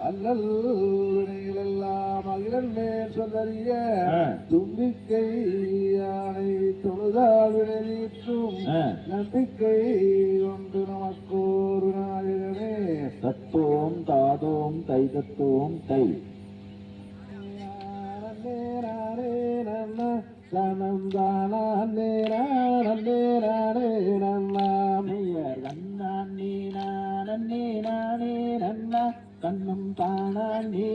அல்லல் வினைகளெல்லாம் அகிலன் மேல் சொல்லறிய தும்பிக்கை யானை தொழுதால் விளைவிற்றும் நம்பிக்கை கொண்டு நமக்கோரு நாயகனே தத்துவம் தாதோம் தை தத்துவம் தை தனம் தானே நானே நன்னாமையர் கண்ணானே நானே நன்னா கண்ணம் தானே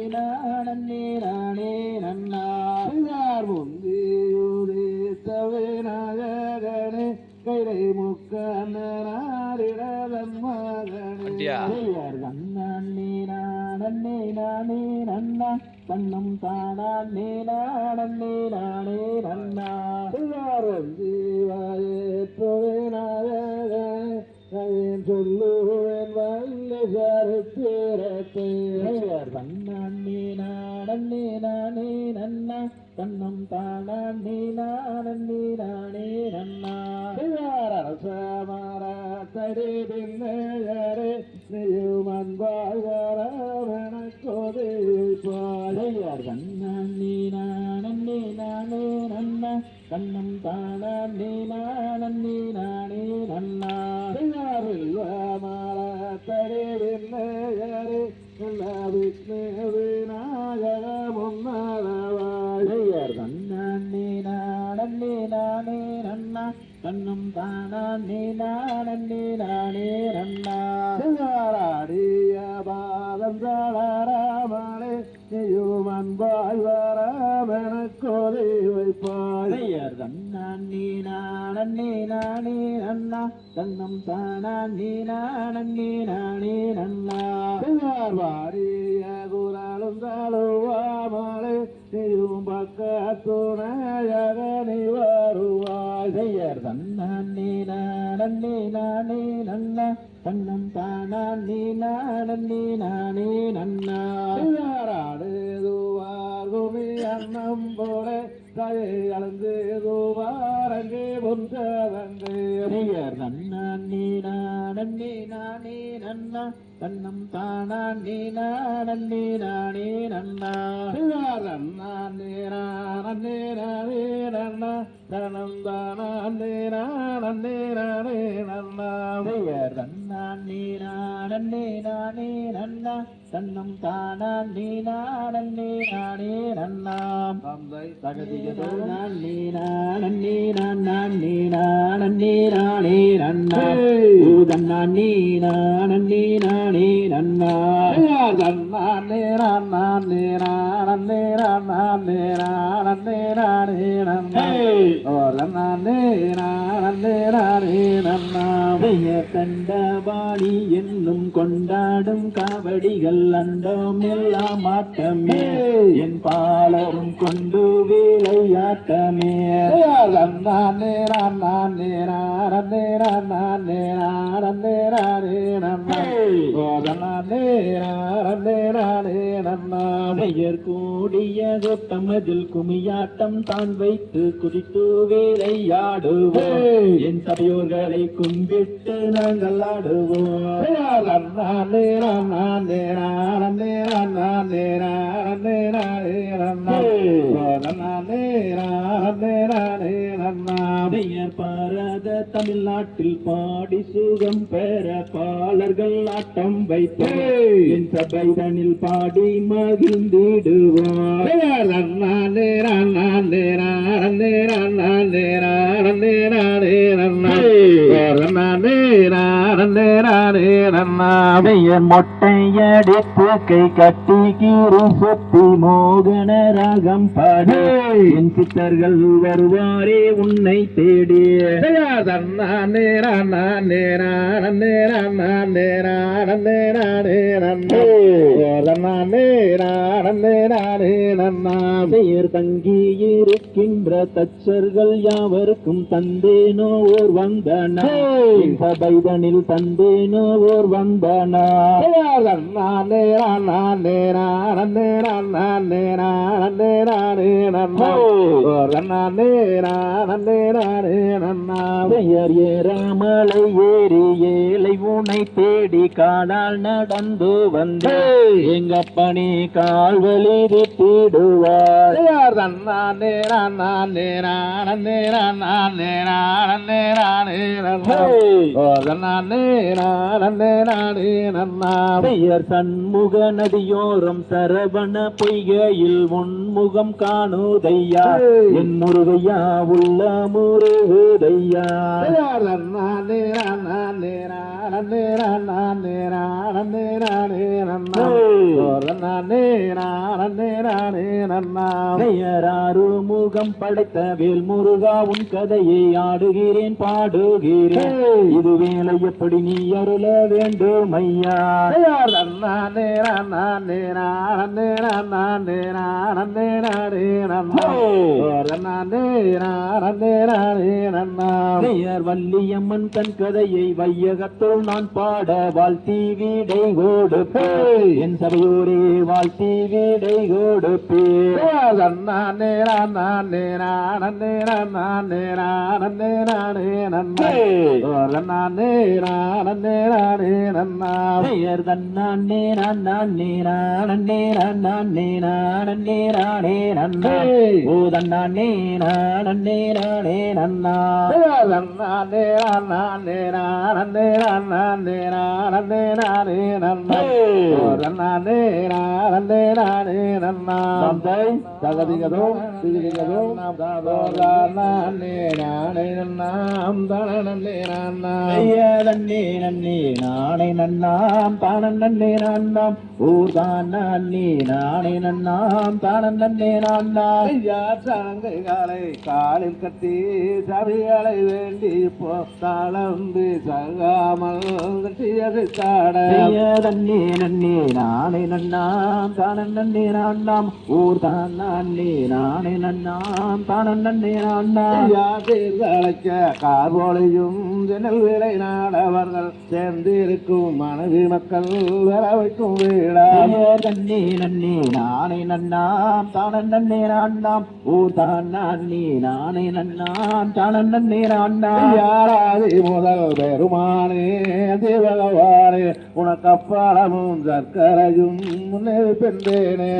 நானே நன்னா முந்தியூரே தவே நாயகனே கைலை முக்கண்ணனாரிடலன் மகனே கண்ணானே நானே நன்னா கண்ணம் தானே நானே நன்னா ஜீவாயேற்றவே நாயகனே சொல்லுவேன் வல்ல சரித்திரத்தை கண்ணானே நானே நன்னா கண்ணம் தானே நானே நன்னா அரசமார தடி பிள்ளையரே நெய்யுமன் வாழ்வரவனக்கோதை பாடையார் கண்ணானே நானே நன்னா கண்ணம் தானே நானே நன்னா மாற தடி பிள்ளையரே விஷ்ணு விநாயக முன்னரவாழையர் கண்ணானே நன்னா கண்ணம் தானே நானே நன்னா ஆடிய பாதம் ராமனே நெய்யுமன் வாழ்வரவனக்கோதை வைப்பாழையர் கண்ணானே நன்னா கண்ணம் தானே நானே நன்னா வாரிய குராலும் தாழுவாமலே நெய்யும் பக்கத்துணையக நீ வருவாழையர் கண்ணானே நன்னா கண்ணம் தானே நானே நன்னா ஆடுதுவார்குமி அன்னம் போல தயை அளந்து துவாரங்கே புன்றவங்கே கண்ணானே நன்னா கண்ணம் தானே நானே நன்னா தனம் தானே நானே நன்னா கண்ணானே நன்னா கண்ணம் தானே நானே நன்னா தந்தை தகதியதோ நானே நன்னா ஊதன்னானே நானே நன்னா கண்டபாணி என்னும் கொண்டாடும் காவடிகள் அண்டம் எல்லாம் ஆட்டமே என் பாலரும் கொண்டு விளையாட்டமே பெயர் கூடிய கொட்டமதில் குமியாட்டம் தான் வைத்து குதித்து விளையாடுவோம் என் சபையோர்களை கும்பிட்டு நாங்கள் ஆடுவோம் பெயர் பாராத தமிழ்நாட்டில் பாடி சுகம் பெற பாலர்கள் ஆட்டம் வைத்து என் சபைதனில் பாடி மகிழ்ந்திடுவோம் மொட்டையடித்து கை கட்டி கீறு சொத்தி மோகன ராகம் பாடி என் சித்தர்கள் வருவாரே உன்னை தேடி பெயர் தங்கி இருக்கின்ற தச்சர்கள் யாவருக்கும் தந்தேனோ ஓர் வந்தன சபைதனில் தந்தேனோ ஓர் வந்தனா நானே நானே நானே நானே நானே நானே பெயர் ஏறாமலை ஏறி ஏழை உனை தேடி காடால் நடந்து வந்தே எங்க பணி கால்வழி திடுவார் நானே நானே நானே நானே நானே பெயர் சண்முக நதியோரம் சரவண பொய்கையில் உன்முகம் காணுதையா என் முருகையா உள்ள முருகுதையா பெயராறு முகம் படைத்த வேல் முருகா உன் கதையை ஆடுகிறேன் பாடுகிறேன் இது வேலை எப்படி நீ அருள வேண்டும் ஐயா பெயர் வள்ளியம்மன் தன் கதையை வையகத்தோள் நான் பாட வாழ்த்தி வீடை கொடுப்பே என் சபையோரே வாழ்த்தி வீடை கொடுப்பே பெயர் தன்னானே நானே நானே நானே நானே நானே நன்னா ஓ தன்னானே நானே நானே நன்னா நன்னே நன்னே நானே நன்னாம் தானே நன்னே நான்தாம் ஊர் தான் நன்னே நானே நன்னாம் தானே நன்னே நான்தாம் சாங்கைகளை காலில் கட்டி சபைகளை வேண்டி போத்தாளம்பி சங்காமல் கட்டியது தாட தன்னே நன்னே நானே நன்னாம் தானே நன்னே நான்தாம் ஊர் தான் நன்னே நானே நன்னாம் தானே நன்னே நான்தாம் அழைக்க கார்போலையும் ஜன்னல் வேலை நாடவர்கள் சேர்ந்திருக்கும் மனைவி மக்கள் வர வைக்கும் வீடா தன்னே நன்னே நானே நன்னாம் தானே நன்னே நான்தாம் ஊர் தான் நன்னே நானே நன்னாம் தானே நன்னே நான்தாம் யாராதி முதல் பெருமானே தேவகவானே உனக்கப்பாடமும் சர்க்கரையும் முன்னே பெண்டேனே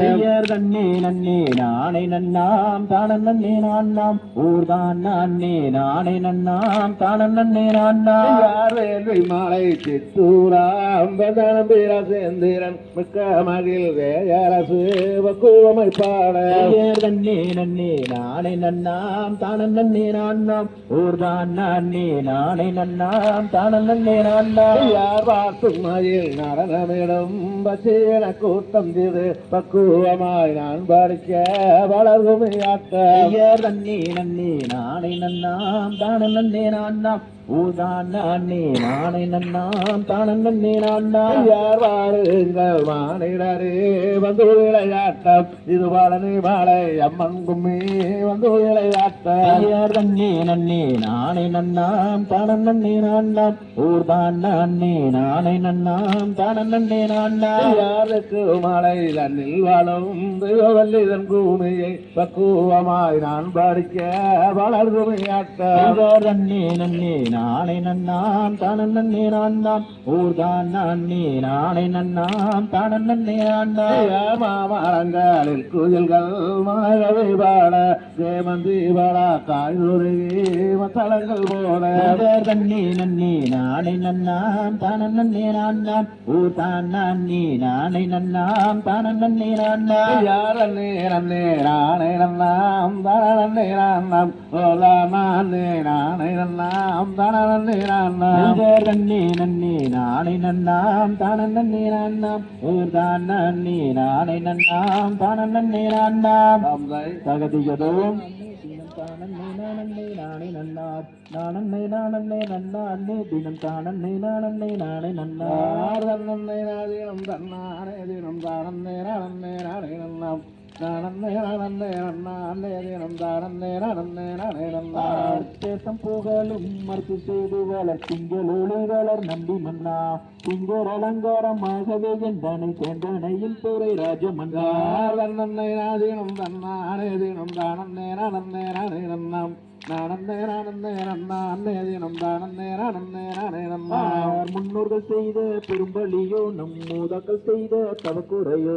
தன்னே நன்னே நானே நன்னாம் தானே நன்னே நான்தாம் ஊர் தான் நன்னே நானே நன்னாம் தானே நன்னே நான்தாம் யார் வேள்வி மாலை சித்தூராம் பதனம்பீர சேந்திரன் மிக்க மகிழ் வேயரசு வக்குவமை பாட தன்னே நன்னே நானே நன்னாம் தானே நன்னே நான்தாம் ஊர் தான் நன்னே நானே நன்னாம் தானே நன்னே நான்தாம் யார் பார்த்தும் மயில் நடனமிடும் பசீன கூட்டம் இது பக்குவமாய் நான் படிக்க வளர்குமையாட்ட தன்னே நன்னே நானே நன்னாம் தானே நன்னே நான்தாம் ஊர் தான் நன்னே நானே நன்னாம் தானே நன்னே நான்தாம் யார் வாருங்கள் மானிடரே வந்து விளையாட்டம் இது பழனி மாலை அம்மன் கும்மி வந்து விளையாட்டம் தன்னே நன்னே நானே நன்னாம் தானே நன்னே நான்தாம் ஊர் தான் நன்னே நானே நன்னாம் தானே நன்னே நான்தாம் யாருக்கு மாலை தன்னில் வாழும் தெய்வவல்லிதன் பூமியை பக்குவமாய் நான் படிக்க வளர்குமையாட்டம் தன்னே நன்னே நானே நன்னாம் தானே நன்னே நான்தாம் ஊர் தான் நன்னே நானே நன்னாம் தானே நன்னே நான்தாம் மாமரங்களில் குயில்கள் மழவை பாட சேமந்தி பாட காய்கறி மத்தளங்கள் போட தன்னே நன்னே நானே நன்னாம் தானே நன்னே நான்தாம் ஊர் தான் நன்னே நானே நன்னாம் தானே நன்னே நான்தாம் யார் நன்னே நன்னே நானே நன்னாம் தான நன்னே நான்தாம் ஓலா நானே நானே நன்னாம் தான நன்னே நான்தாம் தன்னே நன்னே நானே நன்னாம் தானே நன்னே நான்தாம் ஊர் தான் நன்னே நானே நன்னாம் தானே நன்னே நான்தாம் தகதியதோம் தானே நானே நானே நன்னார் நானே நானே நன்னானே தினம் தானே நானே நானே நன்னார் தன்னே நாதீனம் தன்னானே தினம் தானே நானே நானே நன்னாம் நானே நானே நன்னா அன்னே தினம் தானே நானே நானே நன்னா தேசம் புகழும் மறுத்து செய்து வளர் திங்களொளி வளர் நம்பி மன்னா திங்கர் அலங்காரமாகவே என்றனை சேர்ந்தனையில் துறை ராஜமன்னா நன்னை நாதினம் தன்னானே தினம் தானே நானே நானே நன்னாம் நானே நானே நன்னா அன்னே தினம் தானே நானே நானே நன்னா முன்னோர்கள் செய்த பெரும்பலியோ நம் மூதாக்கள் செய்த தவக்குறையோ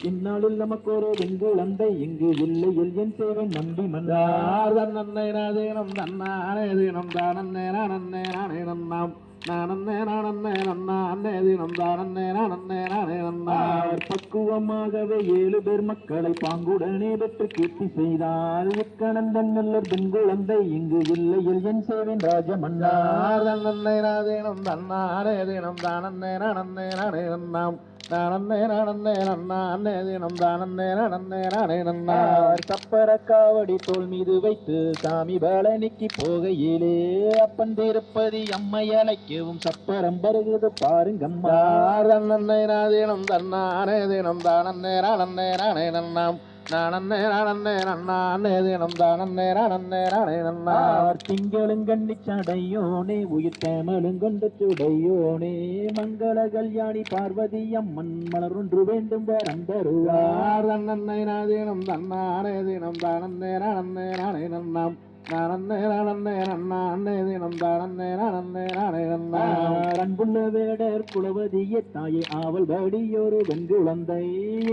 இந்நாளில் நமக்கு ஒரு வெங்குழந்தை இங்கு இல்லையில் என் சேவை நம்பி மன்னார் நன்னை நாதினம் தன்னானே தினம் தானே நானே நானே நன்னாம் நானே நானே நன்னா அன்னே தினம் தானே நானே நானே நன்னா பக்குவமாகவே 7 பேர் மக்களை பாங்குடனே பெற்று கீர்த்தி செய்தால் இக்கணந்தன் நல்ல பெண்குழந்தை இங்கு இல்லையில் என் சேவன் ராஜமன்னார் நன்னை நாதினம் தன்னானே தினம் தானே நானே நானே நன்னாம் நானே நானே நன்னா அன்னே தினம் தானே நானே நானே நன்னா சப்பர காவடி தோல் மீது வைத்து சாமி பழனிக்கு போகையிலே அப்பன் திருப்பதி அம்மை அழைக்கவும் சப்பரம் வருகிறது பாருங்கம்மா நன்னை நாதினம் தன்னானே தினம் தானே நானே நானே நன்னாம் நானே நானே நன்னா அன்னே தினம் தானே நானே நானே நன்னா திங்களுங்கண்ணி சடையோனே உயிர் தேமலுங்கொண்டு சுடையோனே மங்கள கல்யாணி பார்வதி அம்மன் மலர் ஒன்று வேண்டும் வரம் தருவார் நன்னை நாதினம் தன்னானே தினம் தானே நானே நானே நன்னாம் நானே நானே நன்னா அன்னே தினம் தானே நானே நானே நன்னா அன்புள்ள வேடர் குலவதிய தாயே ஆவல் வடியொரு வெண்குழந்தை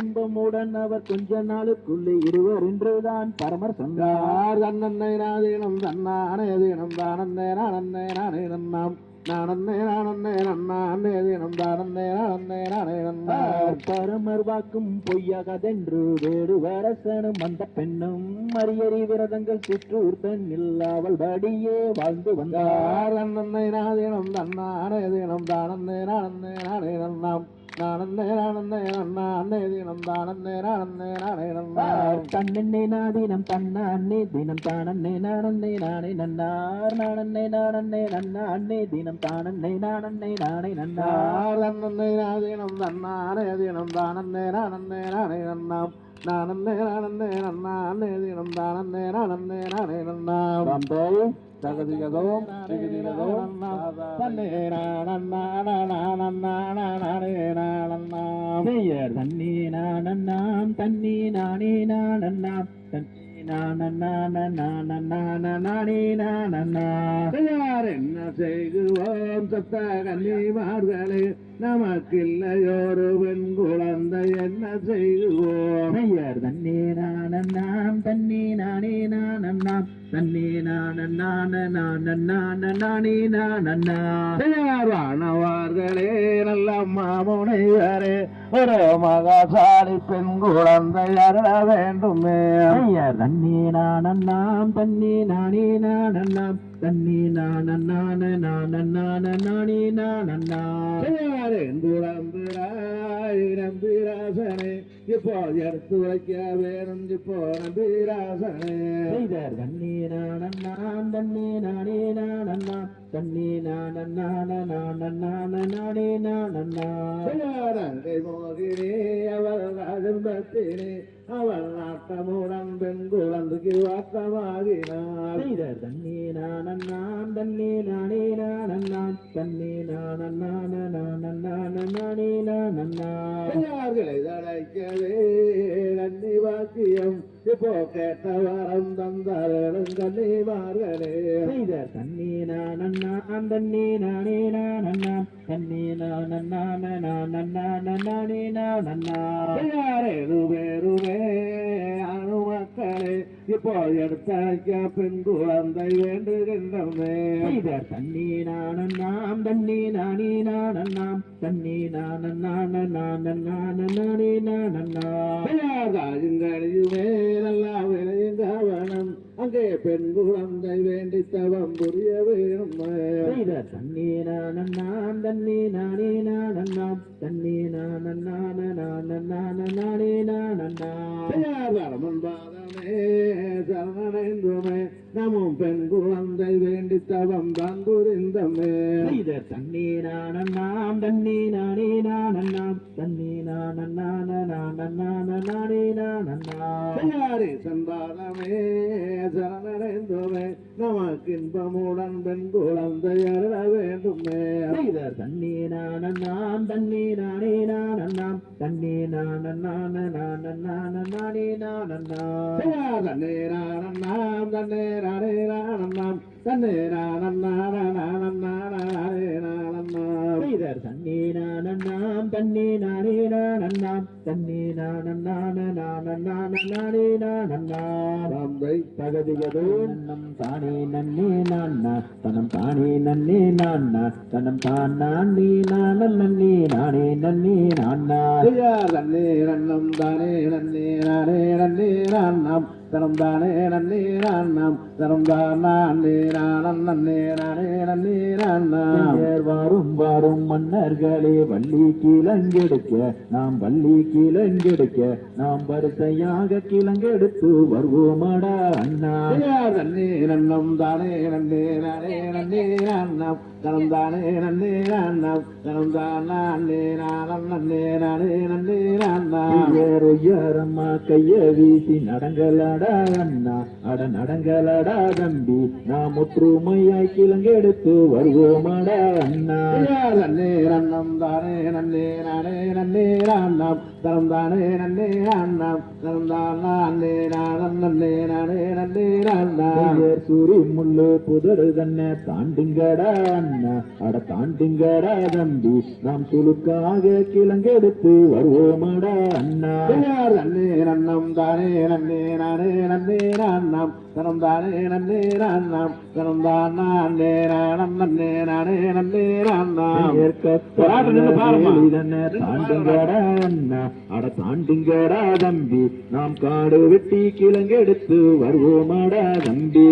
இன்பமுடன் அவர் கொஞ்ச நாளுக்குள்ளே இருவர் என்றுதான் பரமர் சொன்னார் நன்னை நாதினம் தன்னானே தினம் தானே நானே நானே நன்னாம் நானே நானே நன்னா அன்னே தினம் தானே நானே நானே நன்னா பரமர் வாக்கும் பொய்யாகதென்று வேறு வரசனும் அந்த பெண்ணும் மரியறி விரதங்கள் சிற்றூர் பெண்ணில் அவள் படியே வாழ்ந்து வந்தார் நன்னை நாதினம் தன்னானே தினம் தானே நானே நானே நன்னாம் நானே நானே நன்னா அன்னே தினம் தானே நானே நானே நன்னா தன்னெண்ணே நாதினம் தன்னானே தினம் தானே நானே நானே நன்னார் நானே நானே நன்னா அன்னே தினம் தானே நானே நானே நன்னார் நன்னை நாதினம் தன்னானே தினம் தானே நானே நானே நன்னாம் நானே நானே நன்னா அன்னே தினம் தானே நானே நானே நன்னாம் தகதிகதோம் திகதிகதோம் தன்னே பெயர் தன்னே நானன்னாம் தன்னே நானே நானன்னாம் தன்னே நானே நானன்னா என்ன செய்குவோம் சத்த கன்னிமார்களே நமக்கில்லையோரு பெண் குழந்தை என்ன செய்குவோம் பெயர் தன்னே நானன்னாம் தன்னே நானே நானன்னாம் தன்னே நானே நானன்னா வானவார்களே நல்ல மாமுனைவரே ஒரு மகாசாலி பெண் குழந்தை அருள வேண்டுமே பெயர் தன்னே நானன்னாம் தன்னே நானே நானன்னாம் தன்னே நானே நானன்னா நம்பிராசனே இப்போ எடுத்து வைக்க வேணும் இப்போ நம்பிராசனே தன்னே நானன்னாம் தன்னே நானே நானன்னாம் தன்னே நானே நானன்னா கை மோகினே அவள் ராஜம்பத்தினே அவள் நாட்டமுடன் பெண் குழந்தைக்கு வாட்டமாகினார் தன்னே நானன்னாம் தன்னே நானே நானன்னாம் தன்னே நானே நானன்னா தடைக்கவே நன்னி வாக்கியம் இப்போ கேட்ட வரம் தந்தாரும் கன்னிமார்களே தன்னே நானன்னாம் தன்னே நானே நானன்னாம் தன்னே நானே நானன்னா பேருமே அணு மக்களே இப்போ எடுத்தாக்க பெண் குழந்தை வேண்டுகின்றமே தன்னே நானன்னாம் தன்னே நானே நானன்னாம் தன்னே நானே நானன்னா ராஜங்கழியுமே நல்லா விளையும் கவனம் அங்கே பெண் குழந்தை வேண்டி தவம் புரிய வேணும் தன்னே நானன்னாம் தன்னே நானே நானன்னாம் தன்னே நானே நானன்னா பாதமே சரணடைந்துமே நமும் பெண் குழந்தை வேண்டி தவம் தான் புரிந்தமே தண்ணீரானண்ணாம் தண்ணீரானேனானண்ணாம் தண்ணீரானே சன்பாதமே சரணடைந்தோமே நமக்கின்பமுடன் பெண் குழந்தை அருள வேண்டுமே தண்ணீரானண்ணாம் தண்ணீரானேனானண்ணாம் தண்ணீரானண்ணாம் தண்ணீரானேனானண்ணாம் தண்ணீரானண்ணாம் தண்ணீரானேனானண்ணாம் தண்ணீரானண்ணாம் தானே நன்னே நான்னா தனம் தானே நன்னே நான்னா தனம் தான் நானே நன்னே நானே நன்னே நான்னா நன்னம் தானே நன்னே நானே நன்னே நான்னாம் தனம் தானே நன்னே நான்னாம் தனம் தான் நானே நானம் நன்னே நானே நன்னே நான்னாம் வாரும் வாரும் மன்னர்களே வள்ளி கிழங்கெடுக்க நாம் வள்ளி கிழங்கெடுக்க நாம் வரிசையாக கிழங்கெடுத்து வருவோமாடா அண்ணா நன்னே நன்னம் தானே நன்னே நானே நன்னே நான்னாம் தனம் தானே நன்னே நான்னாம் தனம் தான் நானே நானம் நன்னே நானே நன்னே நான்னாம் ஏறம்மா கைய வீசி நடங்கலடா அண்ணா அட நடங்கலடா தம்பி நாம் ஒற்றுமையாய் கிழங்கெடுத்து வருவோமாடா அண்ணா நன்னே நன்னம் தானே நன்னே நானே நன்னே நான்னாம் தனம் தானே நன்னே நான்னாம் தனம் தான் நானே நானம் நன்னே நானே நன்னே நான்னாம் சூரி முள்ளு புதரு தன்னை தாண்டுங்கடா அண்ணா அட தாண்டுங்கடா தம்பி நாம் சுழுக்காக கிழங்கெடுத்து வருவோமாடா அண்ணா நன்னே நன்னம் தானே நன்னே நானே நன்னே நான்னாம் தனம் தானே நன்னே நான்னாம் தனம் தான் நானே நானம் நன்னே நானே நன்னே நான்னாம் தாண்டுங்கடா அண்ணா அட தாண்டுங்கடா தம்பி நாம் காடு வெட்டி கிழங்கெடுத்து வருவோமாடா தம்பி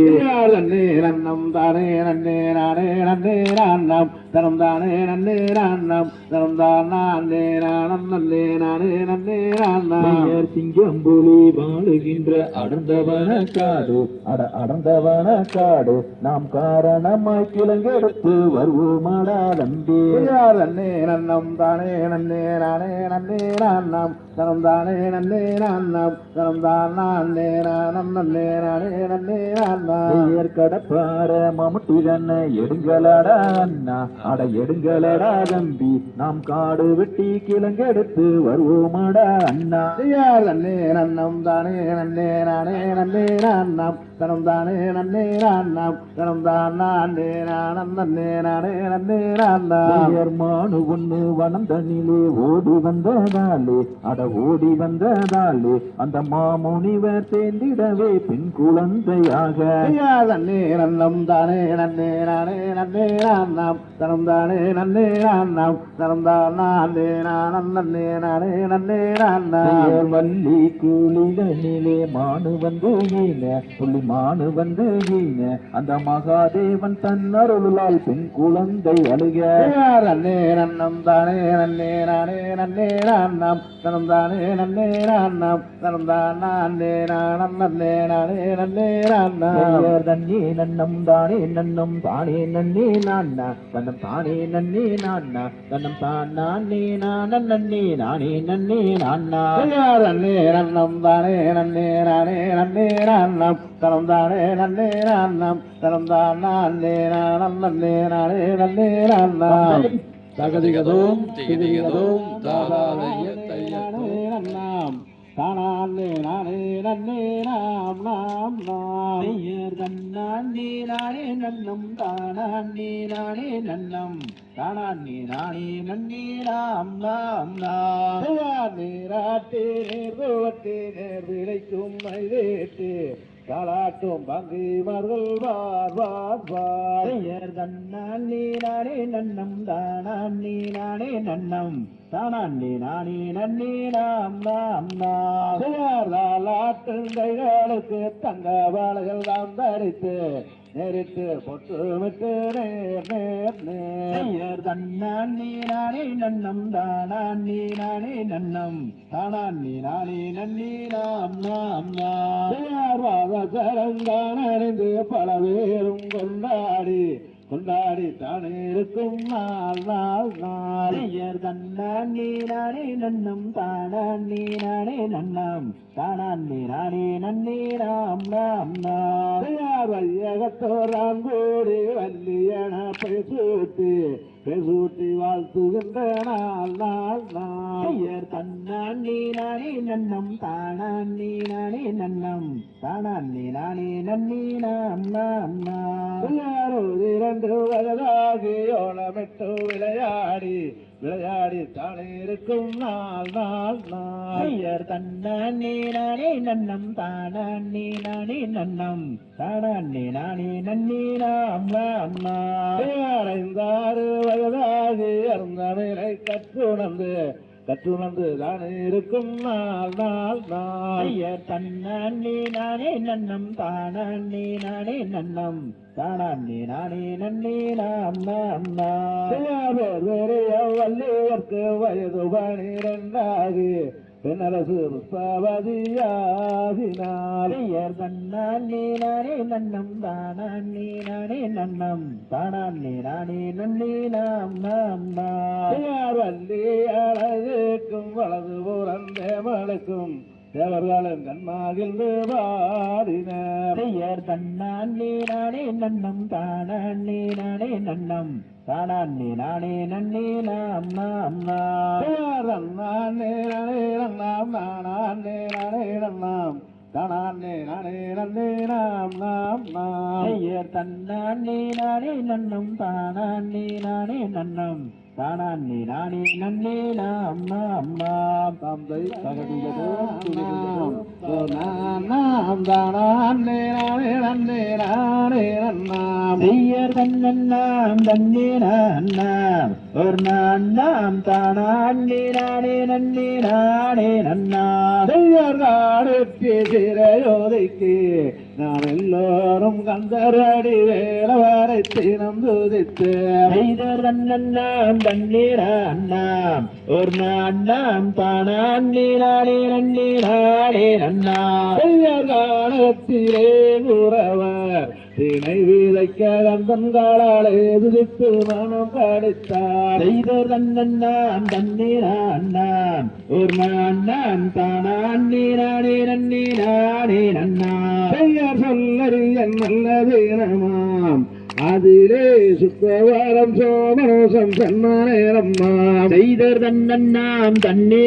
நன்னே நன்னம் தானே நன்னே நானே நன்னே நான்னாம் தனம் தானே நன்னே நான்னாம் தனம் தான் நானே நானம் நன்னே நானே நன்னே நான்னாம் சிங்கம் புலி வாழுகின்ற அடர்ந்தவன காடு அடர்ந்தவன காடு நாம் காரணமாய் கிழங்கெடுத்து வருவோமாடா தம்பி நன்னே நன்னம் தானே நன்னே நானே நன்னே நான்னாம் தனம் தானே நன்னே நான்னாம் தனம் தான் நானே நானம் நன்னே நானே நன்னே நான்னாம் கடப்பார மமுட்டி தன்னை எடுங்களடா அண்ணா அட எடுங்களடா தம்பி நாம் காடு வெட்டி கிழங்கெடுத்து வருவோமாடா அண்ணா நன்னே நன்னம் தானே நன்னே நானே நன்னே நான்னாம் தனம் தானே நன்னே நான்னாம் தனம் தான் நானே நானம் நன்னே நானே நன்னே நான்னாம் மானு ஒண்ணு வனந்தனிலே ஓடி வந்ததாலே அட ஓடி வந்ததாலே அந்த மாமுனிவர் சேர்ந்திடவே பெண் குழந்தையாக நன்னே நன்னம் தானே நன்னே நானே நன்னே நான்னாம் தனம் தானே நன்னே நான்னாம் தனம் தான் நானே நானம் நன்னே நானே நன்னே நான்னாம் வள்ளி கூலிலே மானு வந்து ஈன புள்ளி மானு வந்து ஈன அந்த மகாதேவன் தன் அருளால் பெண் குழந்தை அழுக நன்னே நன்னம் தானே நன்னே நானே நன்னே நான்னாம் தனம் தானே நன்னே நான்னாம் தனம் தான் நானே நானம் நன்னே நானே நன்னே நான்னாம் தண்ணி நன்னம் தானே நன்னம் தானே நன்னே நான்னா தன்னம் தானே நன்னே நான்னா தன்னம் தான் நானே நானன் நன்னே நானே நன்னே நான்னா நன்னே நன்னம் தானே நன்னே நானே நன்னே நான்னாம் தனம் தானே நன்னே நான்னாம் தனம் தான் நானே நானம் நன்னே நானே நன்னே நான்னாம் தகதிகதோம் திகதிகதோம் தாதாதைய நன்னாம் தானே நானே நன்னே நாம் நாம் நாம் தன்னானே நானே நன்னம் தானே நானே நன்னம் தானே நானே நன்னே நாம் நாம் நாம் நீராட்டே நேர்வட்டே நேர் விளைக்கும் மைதேட்டு காலாட்டும் பங்கிமார்கள் வார் வார் வார் தன்னானே நானே நன்னம் தானே நானே நன்னம் தானே நானே நன்னே நாம் நாம் நாம் கைகளுக்கு தங்க வாழைகள் தான் தரித்து நேரிட்டு பொட்டுமிட்டு நேர் நேர் நேர் தன்னான் நீ நானே நன்னம் தானான் நீ நானே நன்னம் தானான் நீ நானே நன்னி நாம் நாம் நாம் சரங்கான அணிந்து பல பேரும் கொண்டாடி கொண்டாடி தானே இருக்கும் நாள் நாள் நாள் தன்னான் நீ நானே நன்னம் தானான் நீ நானே நன்னம் தானான் நீ நானே நன்னி நாம் நாம் நாம் வையகத்தோரான் கூடி வல்லியன பேசூட்டி வாழ்த்துகின்ற நாள் நாள் நாள் தன்னான் நீ நானே நன்னம் தானான் நீ நானே நன்னம் தானான் நீ நானே நன்னி நாம் நாம் நாம் இரண்டு வயதாகி ஓணமிட்டு விளையாடி விளையாடி தானே இருக்கும் நாள் நாள் நாள் தன்னான் நீ நானே நன்னம் தானான் நீ நானே நன்னம் தானான் நீ நானே நன்னி நாம் நாம் நாம் அடைந்தாறு வயதாகி அருந்தமிழை கற்றுணர்ந்து தானே இருக்கும் நாள் நாள் நாள் தன்னான் நீ நானே நன்னம் தானான் நீ நானே நன்னம் தானான் நீ நானே நன்னி நாம் நாம் நாம் வள்ளியர்க்கு வயது 12 பெண்ணரசு புஷ்பவதியாகினார் தன்னான் நீ நானே நன்னம் தானான் நீ நானே நன்னம் தானான் நீ நானே நன்னி நாம் நாம் நாம் வள்ளி அழகுக்கும் வலது புறந்தேமலுக்கும் தேவர்களும் கண்மாகிழ்ந்து பாடினர் தன்னான் நீ நானே நன்னம் தானான் நீ நானே நன்னம் தானான் நீ நானே நன்னி நாம் நாம் நாம் நானே நாம் நானே நாம் தானே நானே நன்னே நாம் நாம் நாம் தன்னான் நீ நானே நன்னம் தானான் நீ நானே நன்னம் தானான் நீ நானே நன்னே நாம் நாம் நாம் தந்தை நாம் தானே நானே நன்னே நானே நன்னாம் தன்னன்னாம் தன்னே நாம் ஒரு நாம் தானான் நீ நானே நன்னே நானே நன்னாம் காடுக்கு சிறையோதைக்கு நாம் எல்லோரும் கந்தரடி வேலவரை தினம் துதித்து தன்னன்னாம் தன்னே நாம் ஒரு நாம் தானான் நீ நானே நன்னே நானே நன்னாம் காலத்திலே உறவர் தினை விதைக்க கந்தன் காலாலே துதித்து மனம் படித்தார் தன்னன்னாம் தன்னே நாம் ஒரு நாம் தானான் நீ நானே நன்னே நானே நன்னாம் பெயர் சொல்லறிய நல்ல தினமாம் அதிலே சுக்கவாரம் சோமனோசம் சன்மானேரம்மாம் தன்னன்னாம் தன்னே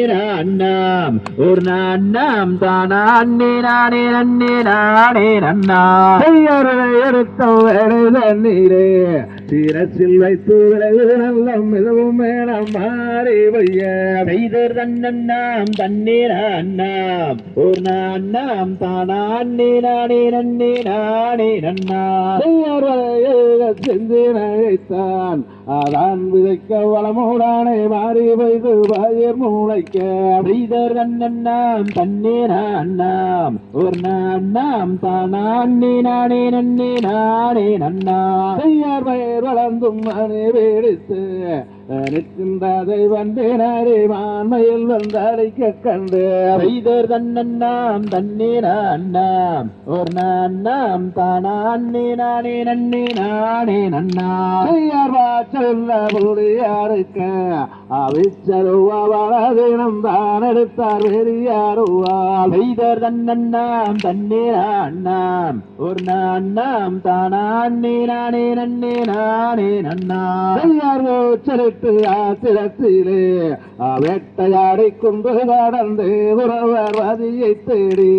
நாம் ஒரு நாம் தானான் நீ நானே நன்னே நானே நன்னாம் பெயரை எடுத்த வேலை தண்ணீரே சீரச்சில் வைத்து விளைவு நல்ல மிகவும் மேலம் மாறி வைய தன்னன்னாம் தன்னே நாம் ஒரு நாம் தானான் நீ நானே நன்னே நானே நன்னாம் சிந்தினைத்தான் அதான் விதைக்க வளமோடானே மாறி வைத்து பயிர் மூளைக்க தன்னன்னாம் தன்னே நாம் ஒரு நாம் தானான் நீ நானே நன்னே நானே நன்னாம் பெயர் பயிர் வளர்ந்தும் மணி வேடித்து நிற்கின்றதை வண்டினரை மான்மையில் வந்தடைக்க கண்டு தன்னன்னாம் தன்னே நாம் ஒரு நாம் தானான் நீ நானே நன்னே நானே நன்னாம் பெயர் வாச்சல்ல புலியாருக்க அவிச்சருவா வளதினம் தான் எடுத்தார் பெரியாருவா தன்னன்னாம் தன்னே நாம் ஒரு நாம் தானான் நீ நானே நன்னே நானே நன்னாம் பெயர் உச்சரித்து ஆத்திரத்திலே வேட்டையாடி கொண்டு கடந்து உறவர் வதியை தேடி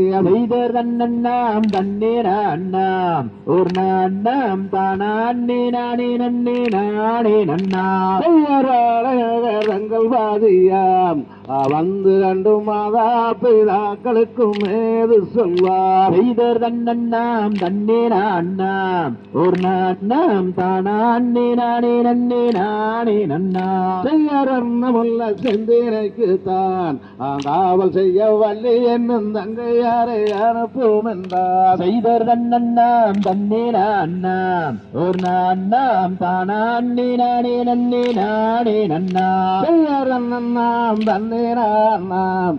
தன்னன்னாம் தன்னே நாம் ஒரு நாம் தானான் நீ நானே நன்னே நானே நன்னாம் பெயராளர்கள் வாதியாம் வந்து கண்டு மாதா பிதாக்களுக்கும் ஏது சொல்வார் செய்தர் தன்னண்ணாம் தன்னே நாண்ணாம் ஒரு நாண்ணாம் தானா அண்ணே நானே நன்னே நானே நன்னா செய்யறன்னமுள்ள செந்தினைக்கு தான் காவல் செய்ய வள்ளி என்னும் தங்கையாரை அனுப்பும் என்றார் செய்தர் தன்னண்ணாம் தன்னே நாண்ணாம் ஒரு நாண்ணாம் தானா அண்ணே நானே நன்னே நானே நன்னா செய்யறன்னாம் தன்னே நாம்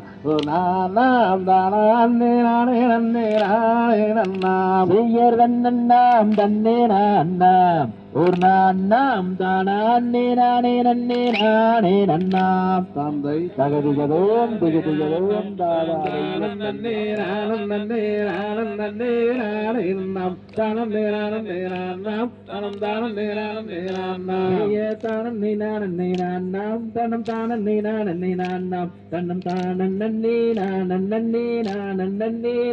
நானாம் தானா அண்ணே நானே நன்னே நானே நன்னாம் செய்யர் தன்னண்ணாம் தன்னே நாண்ணாம் ஒரு நாண்ணாம் தானா அண்ணே நானே நன்னே நானே நன்னாம் தந்தை தகதிகதோம் திகதிகதோம் நன்னே நானும் நன்னே நானும் நன்னே நானே நன்னாம் தானம் நேரானம் நேரானாம் தானம் தானம் நேரானம் நேரானாம் தானம் நீ நானே நாண்ணாம் தனம் தானம் நீ நானே நாண்ணாம் தன்னம் தானம் நன்னே நானே நானே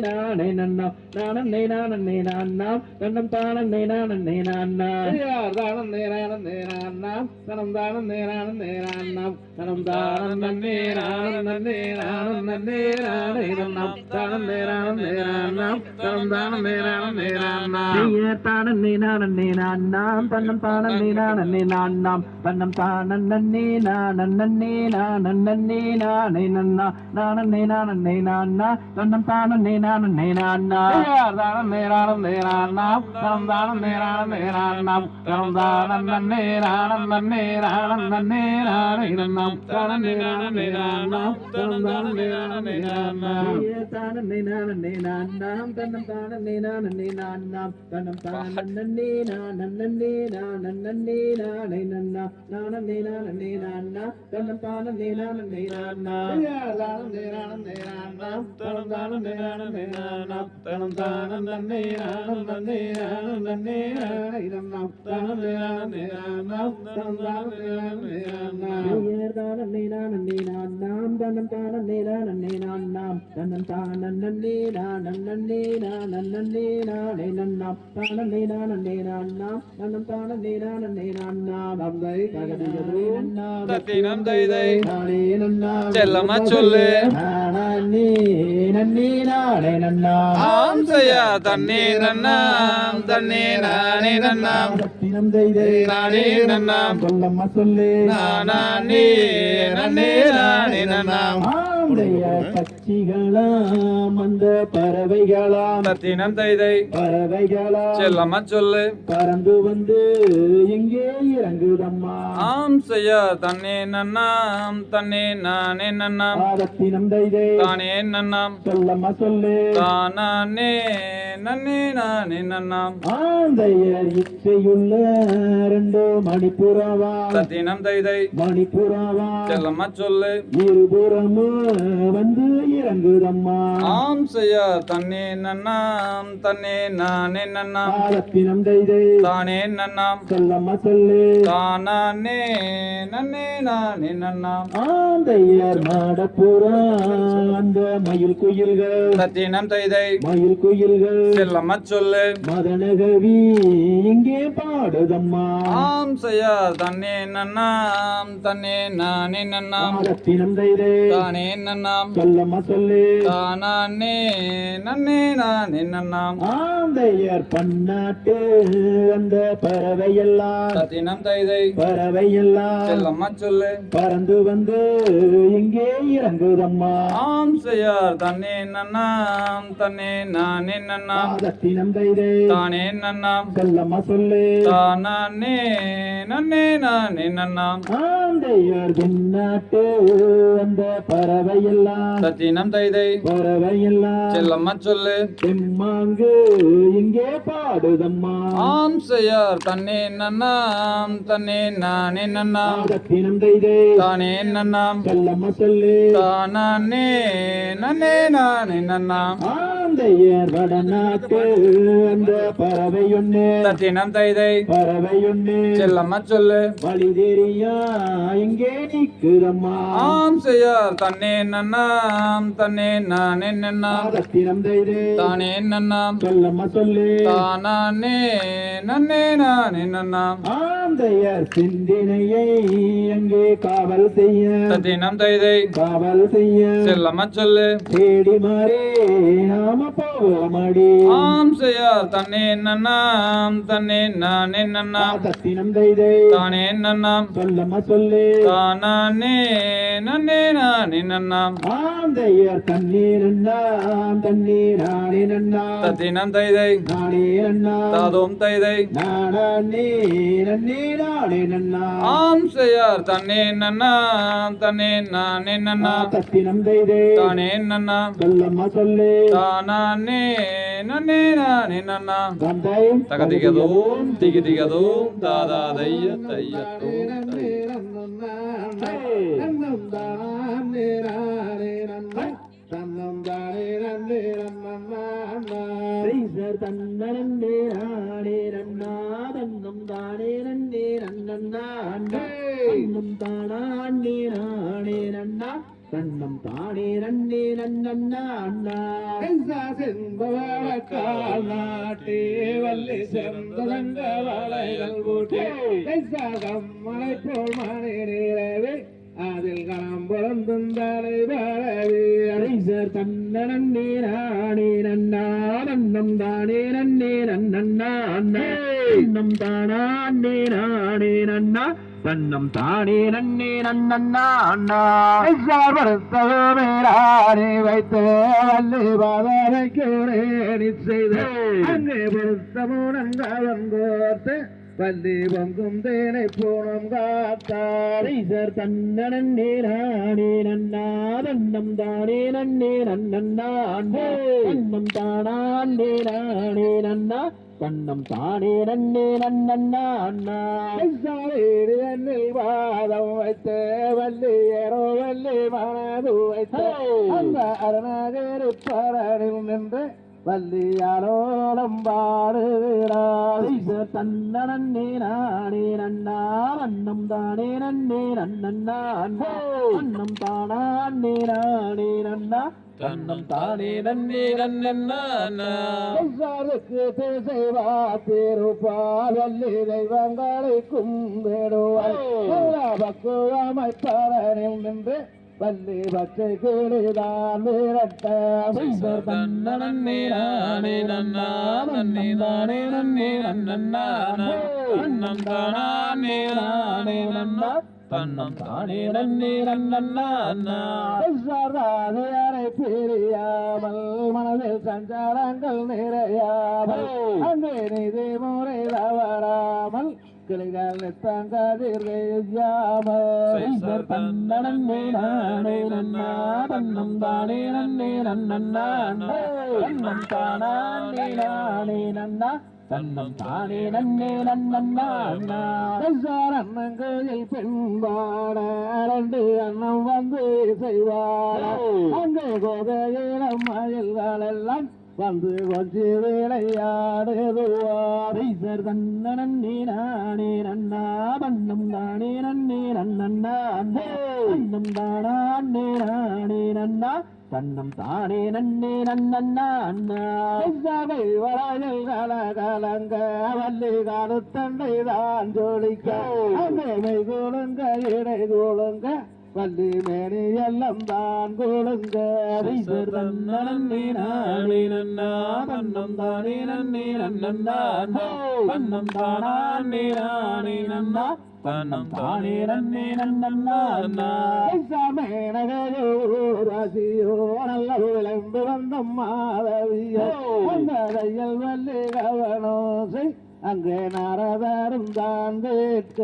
நானே நன்னாம் நானே நானே நாண்ணாம் தன்னம் தானம் நீ நானே நாண்ணாம் தானம் நேரானம் நேரானாம் தனம் தானம் நேரானம் நேரானாம் தனம் தானம் நன்னே நானும் நன்னே நானும் நன்னே நானே நன்னாம் தானம் நேரானம் நேரானாம் தனம் தானம் நேரானம் நேரானாம் தானம் நீ நானே நாண்ணாம் தன்னம் தானம் நீ நானே நாண்ணாம் தன்னம் தானம் நன்னே நானே நானே நன்னா நானே நானே நாண்ணா தன்னம் தானம் நீ நானே நாண்ணா தானம் நேரானம் நேரானாம் தனம் தானம் நேரானம் நேரானாம் தனம் தானம் நன்னே நானும் நன்னே நானும் நன்னே நானே நன்னாம் தானம் நேரானம் நேரானாம் தனம் தானம் நேரானம் நேரானாம் தானம் நீ நானே நாண்ணாம் தன்னம் தானம் நீ நானே நாண்ணாம் தன்னம் தானம் நன்னே நானே நானே நன்னா நானே நானே நாண்ணா தன்னம் தானம் நீ நானே நாண்ணா தானம் நேரானம் நேரானாம் தனம் தானம் நேரானம் நேரானாம் தனம் தானம் நன்னே நானும் நன்னே நானும் நன்னே நானே நன்னாம் தானம் நேரானம் நேரானாம் தனம் தானம் நேரானம் நேரானாம் தானம் நீ நானே நாண்ணாம் தன்னம் தானம் நீ நானே நாண்ணாம் தன்னம் தானம் நன்னே நானே நானே நன்னாம் தானம் நீ நானே நாண்ணாம் தன்னம் தானம் நீ நானே நாண்ணாம் தந்தை தகதிகதே நன்னா தத்தினம் தைதை நானே நன்னா செல்லமா சொல்லு நானே நன்னே நானே நன்னா ஆம் செய்யா தன்னே நன்னாம் தன்னே நானே நன்னாம் தத்தினம் தைதை நானே நன்னாம் சொல்லம்மா சொல்லு நானே நன்னே நானே நன்னாம் ஆந்தைய பட்சிகளாம் அந்த பறவைகளாம் தத்தினம் தைதை பறவைகளாம் செல்லமா சொல்லு பறந்து வந்து எங்கே இறங்குதம்மா ஆம் செய்யா தன்னே நன்னாம் தன்னே நானே நன்னாம் ஆரத்தினம் தைதை தானே நன்னாம் சொல்லம்மா சொல்லு தானே நன்னே நானே நன்னாம் ஆந்தையர் இச்சையுள்ள ரெண்டு மணிப்புறவா தத்தினம் தைதை மணிப்புறவா செல்லமா சொல்லு இருபுறமும் வந்து இறங்குதம்மா ஆம் செய்யா தன்னே நன்னாம் தன்னே நானே நன்னாம் ஆரத்தினம் தைதை தானே நன்னாம் சொல்லம்மா சொல்லு தானே நன்னே நானே நன்னாம் ஆந்தையர் மாடப்புறா அந்த மயில் குயில்கள் தத்தினம் தைதை மயில் குயில்கள் செல்லமா சொல்லு மதனகவி இங்கே பாடுதம்மா ஆம் செய்யா தன்னே நன்னாம் தன்னே நானே நன்னாம் ஆரத்தினம் தைதை தானே நன்னாம் சொல்லம்மா சொல்லு தானே நன்னே நானே நன்னாம் ஆந்தையர் பன்னாட்டு அந்த பறவையெல்லாம் தத்தினம் தைதை பறவையெல்லாம் செல்லம்மா சொல்லு பறந்து வந்து இங்கே இறங்குதம்மா ஆம் செய்யார் தன்னே நன்னாம் தன்னே நானே நன்னாம் ஆதத்தினம் தைதை தானே நன்னாம் சொல்லம்மா சொல்லு தானே நன்னே நானே நன்னாம் ஆந்தையர் தென்னாட்டு அந்த பறவையெல்லாம் தத்தினம் தைதை பறவையெல்லாம் செல்லம்மா சொல்லு தெம்மாங்கு இங்கே பாடுதம்மா ஆம் செய்யார் தன்னே நன்னாம் தன்னே நானே நன்னாம் ஆதத்தினம் தைதை தானே நன்னாம் சொல்லம்மா சொல்லு தானே நன்னே நானே நன்னாம் ஆந்தையர் வடநாட்டு அந்த பறவையொன்னு தத்தினம் தைதை பறவையொன்னு செல்லம்மா சொல்லு வழி தெரியா இங்கே நிக்குதம்மா ஆம் செய்யார் தன்னே நன்னாம் தன்னே நானே நன்னாம் தத்தினம் தைதே தானே நன்னாம் சொல்லம்மா சொல்லு தானே நன்னே நானே நன்னாம் ஆந்தையர் சிந்தினையை அங்கே காவல் செய்ய தத்தினம் தைதை காவல் செய்ய செல்லம்மா சொல்லு தேடி மாறே நாம போவமடி ஆம் செய்யார் தன்னே நன்னாம் தன்னே நானே நன்னாம் தத்தினம் தைதை தானே நன்னாம் சொல்லம்மா சொல்லு தானே நன்னே நானே நன்னாம் ஆந்தையர் தண்ணீர் அண்ணாம் தண்ணீர் நானே நன்னா தத்தினம் தைதை நானே நன்னா தாதோம் தைதை நானே நன்னே நானே நன்னா ஆம் செய்யார் தன்னே நன்னாம் தன்னே நானே நன்னாம் தத்தினம் தைதை தானே நன்னாம் சொல்லம்மா சொல்லு தானே நன்னே நானே நன்னாம் தந்தை தகதிகதோம் திகிதிகதோம் தாதா தைய தையத்தோம் தன்னே நானே நன்னா தன்னம் தானே நன்னே நன்னா தன்னம் தானே நானே நன்னா தன்னம் தானே நன்னே நன்னா நாட்டே வள்ளி செந்தலங்க வளைகள் ஊட்டே மலை போல் மணி நீரவே அதில் களம் புலந்துந்தாலை அரைசர் தன்னே நானே நன்னா தன்னம் தானே நன்னே நன்னா தன்னம் தானே நானே நன்னா தன்னம் தானே நன்னே நன்னா படுத்தவரானே வைத்து வள்ளி பாதரைக்கு செய்த அங்கே பொருத்தமுடங்காலம் கோர்த்து வள்ளி பொங்கும் தேனை போனம் காத்தார் தன்னே நானே நன்னா தன்னம் தானே நன்னே நன்னா தன்னம் தானே நானே நன்னா தன்னம் தானே நன்னே நன்னா வாதம் வைத்து வள்ளி ஏறோ வள்ளி மனது வைத்து அந்த அருணாகரி பரணில் நின்று வள்ளியாரோலம் பாடுகிறார் தன்னே நானே நன்னா அன்னம் தானே நன்னே நன்னா அன்னம் தானே நானே நன்னா தன்னம் தானே நன்னே நன்னா திசைவா திருப்பால் வள்ளி தெய்வங்களை கும்பிடுவார் பக்குவமைப்பரனில் நின்று வள்ளி பச்சை கிளிதான் விரட்ட தன்னே நானே நன்னா நன்னே நானே நன்னே நன்னா தன்னம் தானே நானே நன்னா தன்னம் தானே நன்னே நன்னா சாராதையரை பிரியாமல் மனதில் சஞ்சாரங்கள் நிறையாமல் அங்கே நிதி முறை தவறாமல் கிளிகள் நித்தங்கதிர் வெய்யாமல் தன்னே நானே நன்னா தன்னம் தானே நன்னே நன்னா தன்னம் தானே நானே நன்னா தன்னம் தானே நன்னே நன்னா அண்ணங்கையில் பெண்பாட ரெண்டு அண்ணம் வந்து செய்வார் அங்கே கோதையிடம் மயில்கள் எல்லாம் வந்து கொஞ்சி விளையாடுவார் தன்னே நானே நன்னா தன்னம் தானே நன்னே நன்னா தன்னம் தானே நானே நன்னா தன்னம் தானே நன்னே நன்னா சபை வராயில் கலகலங்க வள்ளி காலத்தண்டை தான் ஜோடிக்க அங்கே கூடுங்க இடை கூடுங்க வள்ளி மேனி எல்லாம் தான் கூடுங்க தன்னே நானே நன்னா தன்னம் தானே நன்னே நன்னா தன்னம் தானே நானே நன்னா தன்னம் தானே நன்னே நன்னா ராசியோ நல்ல விளம்பு வந்த மாதவியோ அந்த தையல் வள்ளி கவனோசை அங்கே நாரதரும் தான் கேட்க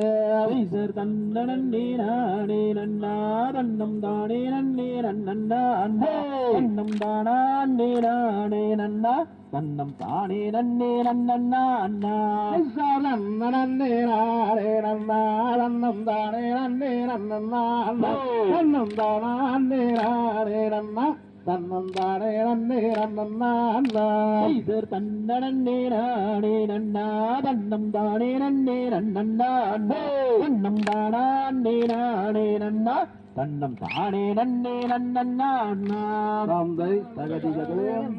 தன்னே நானே நன்னா தன்னம் தானே நன்னே நன்னா தன்னம் தானே நானே நன்னா தன்னம் தானே நன்னே நன்னா நன்னே நானே நன்னா தன்னம் தானே நன்னே நன்னா தன்னம் தானே நானே நன்னா தன்னம் தானே நன்னே நன்னா தன்னே நானே நன்னா தன்னம் தானே நன்னே நன்னா தன்னம் தானே நானே நன்னா தன்னம் தானே நன்னே நன்னண்ணா தந்தை தகதிகதோம்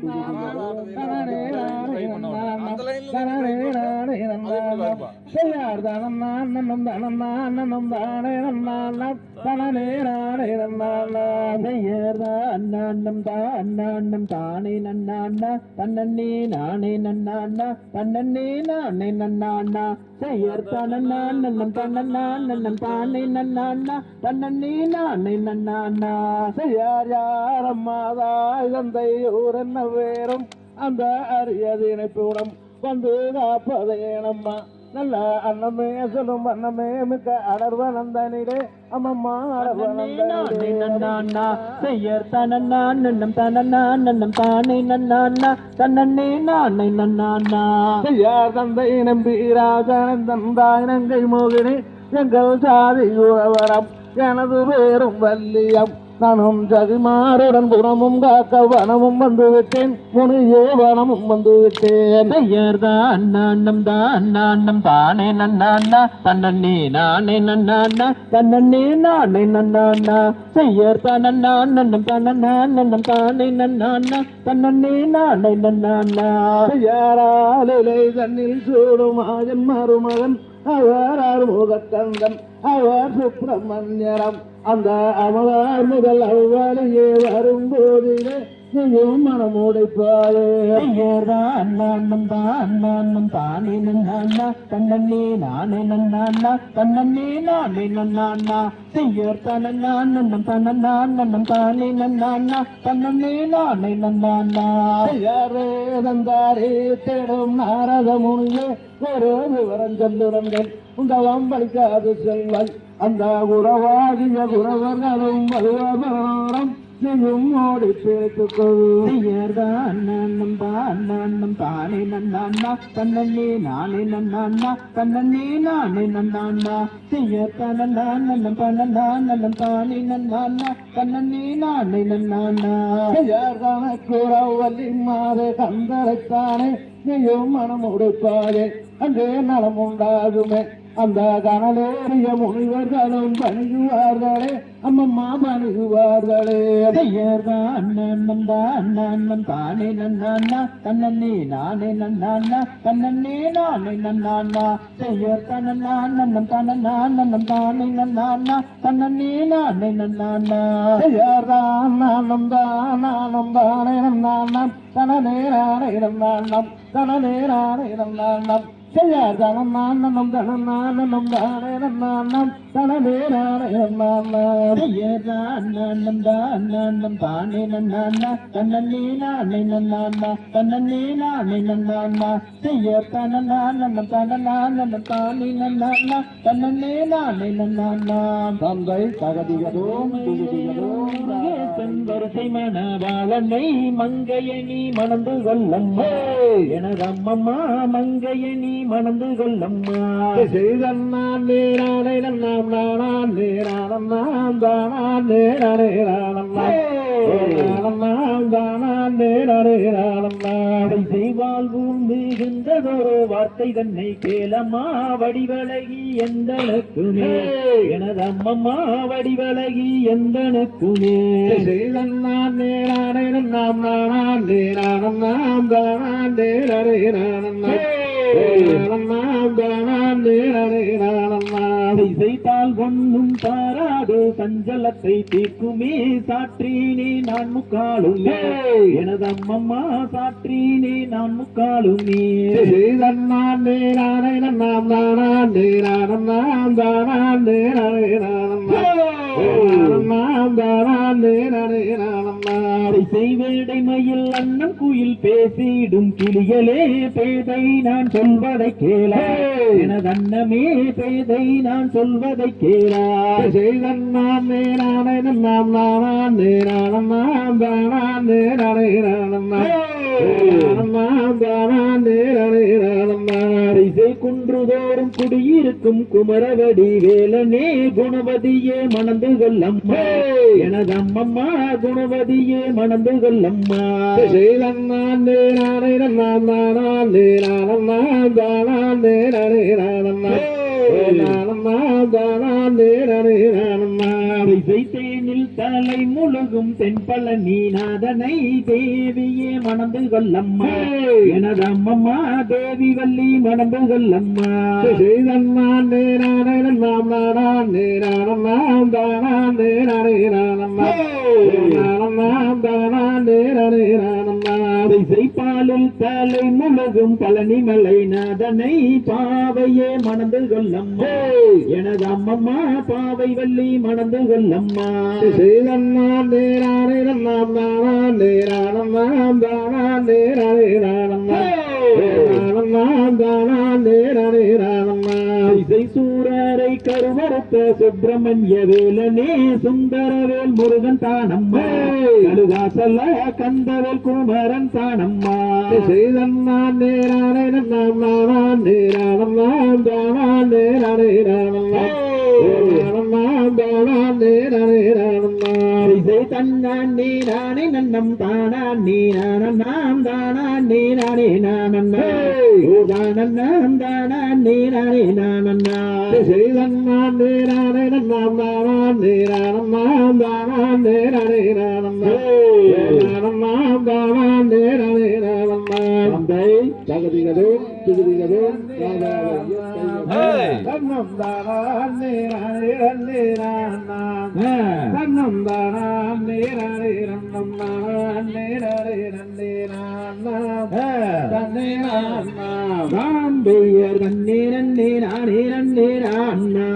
அண்ணாண்டம் தானே நன்னாண்ணா தன்னே நானே நன்னாண்ணா தன்னே நானே நன்னாண்ணா செய்யர் தனநான்னம் தன்னண்ணம் தானே நன்னாண்ணா தன்னே நானே நன்னாண்ணா செய்யார் யாரம்மாதாய் தந்தை ஊர் என்ன வேறும் அந்த அரியதினைப்புடம் வந்து காப்பதேனம்மா நல்ல அன்னமே சொல்லும் அன்னமே மிக்க அடர்வனந்தனிலே அம்மம்மா அடர்வனந்தனிலே செய்யர் தனநான்னம் தானே நன்னாண்ணா தன்னே நானே நன்னாண்ணா செய்யார் தந்தை நம்பி ராஜன் தந்தாய் நங்கை மோகினி எங்கள் சாதி உறவரம் எனது பேரும் வல்லியம் நானும் ஜகிமாருடன் புறமும் காக்க வனமும் வந்து விட்டேன் முனியே வனமும் வந்து விட்டேன் அண்ணாண்டம் தானே நன்னாண்ணா தன்னே நானே நன்னாண்ணா தன்னே நானே நன்னாண்ணா செய்யர் தனநான்னம் தானே நன்னாண்ணா தன்னே நானே நன்னாண்ணா யாராலே தன்னில் சூடும் ஆயன் மருமகன் அவர் அறுமுகக்கந்தன் அவர் சுப்பிரமணியரம் அந்த அமலார் முதல் அவ்வாலையே வரும்போதிலே நீயும் மனமுடைப்பாயே அண்ணாண்டம் தானே நன்னாண்ணா தன்னே நானே நன்னாண்ணா தன்னே நானே நன்னாண்ணா செய்யர் தனநான்னம் தானே நன்னாண்ணா தன்னே நானே நன்னாண்ணா யாரே தந்தாரே தேடும் நாரத முனியே ஒரு விவரம் சொல்லுறங்கள் உங்கள் பலிக்காது செல்வல் அந்த உறவாகிய குறவர்களும் வருவரம் நீயும் ஓடி பேத்துக்கொள் அண்ணாண்டம் தானே நன்னாண்ணா தன்னே நானே நன்னாண்ணா தன்னே நானே நன்னாண்ணா செய்யர் தனநான்னம் தானே நன்னாண்ணா தன்னே நானே நன்னாண்ணா யார் கணக்குறவல்லி மாதே கந்தரைத்தானே நீயும் மனம் உடைப்பாயே அங்கே நலம் உண்டாகுமே அந்த கனலேறிய முனிவர்களும் பணியுவார்களே அம்மம்மா பணியுவார்களே அண்ணாண்டம் தானே நன்னாண்ணா தன்னே நானே நன்னாண்ணா தன்னே நானே நன்னாண்ணா செய்யர் தனநான்னம் தானே நன்னாண்ணா தன்னே நானே நன்னாண்ணா யார்தான் நானும் தானே நன்னாண்ணம் தனநே நானே நன்னாண்ணம் தனநே நானே நன்னாண்ணம் செய்யார் தனம் நானும் தானே நன்னாண்ணம் தனநே நானே நன்னாண்ணம் அண்ணாண்டம் தானே நன்னாண்ணா தன்னே நானே நன்னாண்ணா தன்னே நானே நன்னாண்ணா செய்யர் தனநான்னம் தானே நன்னாண்ணா தன்னே நானே நன்னாண்ணா தந்தை தகதிகதோம் செம்பரிசை மணவாளனை மங்கையணி மணந்து கொள்ளம்மா எனது அம்மம்மா மங்கையணி மணந்து கொள்ளம்மா செய்தன்னான் நேரானே நன்னாம் நானான் நேரானம் நாம் தானான் நேரே ராணம்மா தானான் நேரே ராணம்மா செய்வால் பூந்துகின்றதொரு வார்த்தை தன்னை கேளம்மா வடிவழகி எந்தனுக்குமே எனது அம்மம்மா வடிவழகி எந்தனுக்குமே செய்தன்னான் நேரானே நன்னாம் நானான் நேரானம் நாம் தானான் நேரே ராணம்மா செய்தால் ஒன்னும் தாராது சஞ்சலத்தை தீர்க்குமே சாற்றினே நான் முக்காலுமே எனது அம்மம்மா சாற்றினே நான் முக்காலுமே செய்தன்னான் நேரானே நன்னாம் நானான் நேரானம் நாம் தானான் நேரே ராணம்மா செய்வேடை மயில் அண்ணன் குயில் பேசிடும் கிளிகளே பேதை நான் சொல்வதை கேளா எனது அண்ணமே பேதை நான் சொல்வதை கேளா செய்தன்னான் நேரானே நன்னாம் நானான் நேரானம் நாம் தானான் நேரே ராணம்மா இசை குன்றுதோறும் குடியிருக்கும் குமரவடி வேலனே குணவதியே மணந்து கொள்ளம்மா எனது அம்மம்மா குணவதியே மணந்து கொள்ளம்மா செய்தன்னான் நேரானே நன்னாம் நானான் நேரானம் நாம் தானான் நேரே ராணம்மா இசைத்தே தேனில் தலை முழுகும் தென்பழனி நாதனை தேவியே மணந்து கொள்ளம்மா எனது அம்மம்மா தேவி வள்ளி மணந்து கொள்ளம்மா செய்தன்னான் நேரானே நாம் நாடான் நேரானம் நாம் தானான் நேரானே நானம்மா நானம் தானான் நேரானே நானம்மா பாலில் தலை முழுகும் பழனிமலை நாதனை பாவையே மணந்து கொள்ளம்மா எனது அம்மம்மா பாவை வள்ளி மணந்து கொள்ளம்மா செய்தன்னான் நேரானே நாம் நாடான் நேரானம் நாம் தானான் நேரானே நானம்மா நானம் தானான் நேரானே நானம்மா சூரரை கருவறுத்த சுப்பிரமணிய வேலனே சுந்தரவேல் முருகன் தானம்மா கழுகாசல கந்தவேல் குமரன் தானம்மா செய்தன்னான் நேரானே நாம் நாடான் நேரானம் நாம் தானான் நேரானே நானம்மா நாம் தானான் நேரானே நானம்மா தன்னான் நீரானே நன்னம் தானான் நீரானம் நாம் தானான் நீரானே நானண்ணா தானண்ணாம் தானான் நீரானே நானண்ணா செய்தன்னான் நேரானே நாம் நாடான் நேரானம் நாம் தானான் நேரானே நானம்மா நாம் தானான் நேரானே நானம்மா தகதிகதும் திகுதிகதும் தன்னம் தானான் நேரானே நேரானாம் தன்னம் தானான் நேரானே நன்னம் நானான் நேரானே நன்னேரானாம் தன்னே நானாம் ராம்பெயர் கண்ணே நன்னே நானே நன்னே நான்னா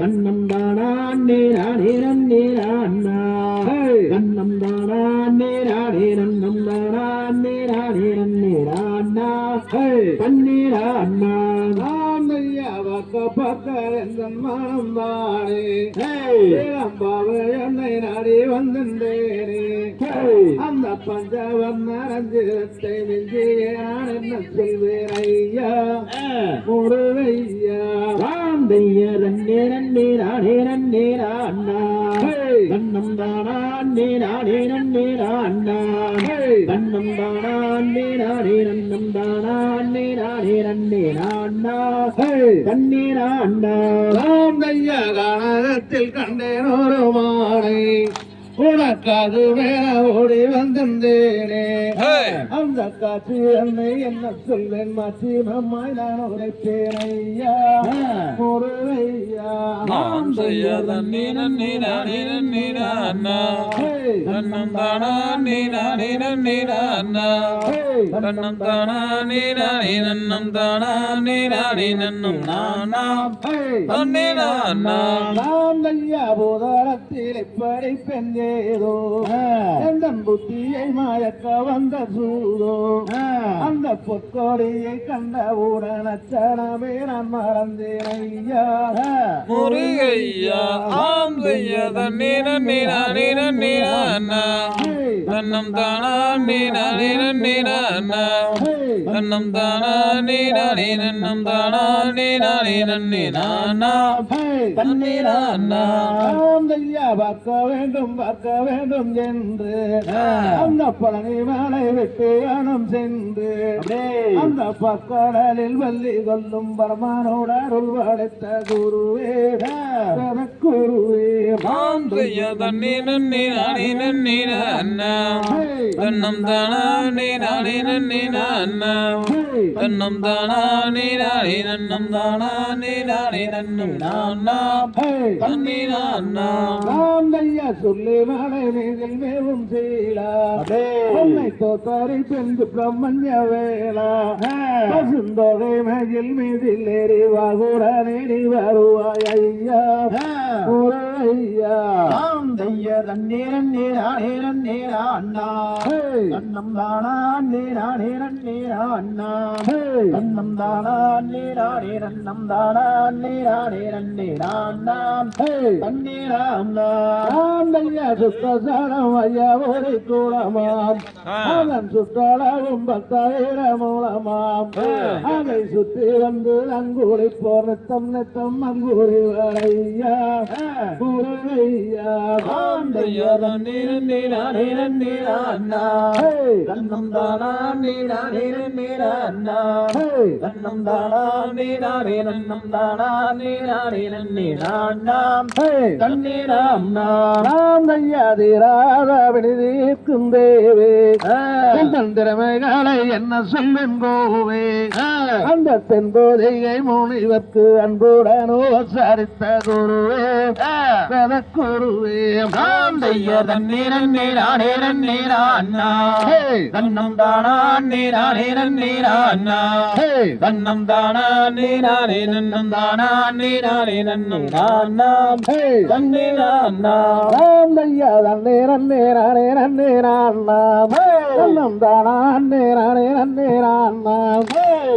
கண்ணம் தானான் நேரானே நன்னே நான்னா கண்ணம் தானான் நேரானே நன்னம் தானான் நேரானே நன்னே நான்னா கண்ணீரா அண்ணா நான் ஐயா பக்க பக்க எந்த மனம் தானே பாவை என்னை நாடி வந்தேனே அந்த பஞ்சவர்ண ரஞ்சிரத்தை மிஞ்சிய நான் என்ன சொல்வேன் ஐயா முருகையா ராந்தைய நன்னே நன்னே நானே நன்னே அண்ணா கண்ணம் தானான் நானே நன்னே அண்ணா கண்ணம் தானான் நானே நன்னம் தானான் நானே நன்னே அண்ணா கண்ணீரா அண்ணா நான் ஐயா கானகத்தில் கண்டேன் ஒரு மானை உனக்காது வேற ஓடி வந்தேனே அந்த காட்சி என்னை என்ன சொல்வேன் மாச்சி மம்மாய் நான் உரைப்பேன் ஐயா முருகையா நாம் செய்யாத நீ நன்னி நானே நன்னி நான்னா கண்ணம் தானா நீ நானே நன்னி நான்னா கண்ணம் தானா நீ நானே நன்னம் தானா நீ நானே நன்னம் நானா நன்னி நான்னா நாம் ஐயா பூதாரத்தில் இப்படி பெஞ்சேதோ எந்த புத்தியை மயக்க வந்த சூதோ அந்த பொற்கோடியை கண்டவுடன் அச்சனமே நான் மறந்தேன் ஐயா முருகையா ஆம் செய்யாத நீ நன்னி நானே நன்னி நான்னா கண்ணம் தானா நீ நானே நன்னி நான்னா கண்ணம் தானா நீ நானே நன்னம் தானா நீ நானே நன்னி நானா கண்ணி நான்னா ஐயா பார்க்க வேண்டும் என்று அந்த பழனி மலை விட்டு அணம் சென்று அந்த பக்கடலில் வள்ளி கொள்ளும் பரமானோட அருள் படைத்த குருவே குருவே நாம் செய்யாத நீ நன்னி நானே நன்னி நான்னா கண்ணம் தானா நீ நானே நன்னி நான்னா கண்ணம் தானா நீ நானே நன்னம் தானா நீ நானே நன்னம் நானா கண்ணி நான்னா ஐயா சொல்லி மலை மீதில் மேவும் சீலா உன்னை தோத்தாரி பெண்டு பிரம்மண்ய வேளா பசுந்தொகை மகிழ் மீதில் எரிவாகுட நீடி வருவாய் ஐயா ஐயா ஐயா நன்னீரன் நீரானேரன் நீரா அண்ணா கண்ணம் தானா நீரானே நன்னீரா அண்ணா கண்ணம் தானா நீரானே நன்னம் தானா நீரானே நன்னீரா அண்ணா கண்ணீரா அண்ணா ஐயா சுத்தசாரம் ஐயா ஒரு கூடமாம் அதன் சுற்றளவும் 10,000 மூலமாம் அதை சுற்றி வந்து அங்கூடி போர் நித்தம் நித்தம் அங்கூடி வரையா முருகையா தையதன்னே நன்னே நானே நன்னே நான்னா தன்னம் தானே நானே நன்னே நான்னா தன்னம் தானே நானே நன்னம் தானே நானே நன்னே நான்னா தன்னே நான்னா நாம் தையாதிராத விடுதீர்க்கும் தேவே திறமைகளை என்ன சொல்லும் கோவே அந்த தென்போதையை முனிவர்க்கு அன்புடனோ சரித்த குருவே குருவே நாம் தையதன்னே நன்னே நானே நன்னே நான்னா தன்னம் தானே நானே நன்னே நான்னா தன்னம் தானே நானே நன்னம் தானே நானே நன்னே நான்னா தன்னே நான்னா நாம் தையாதன்னே நன்னே நானே நன்னே நான்னாம் தன்னம் தானே நானே நன்னே நான்னாம்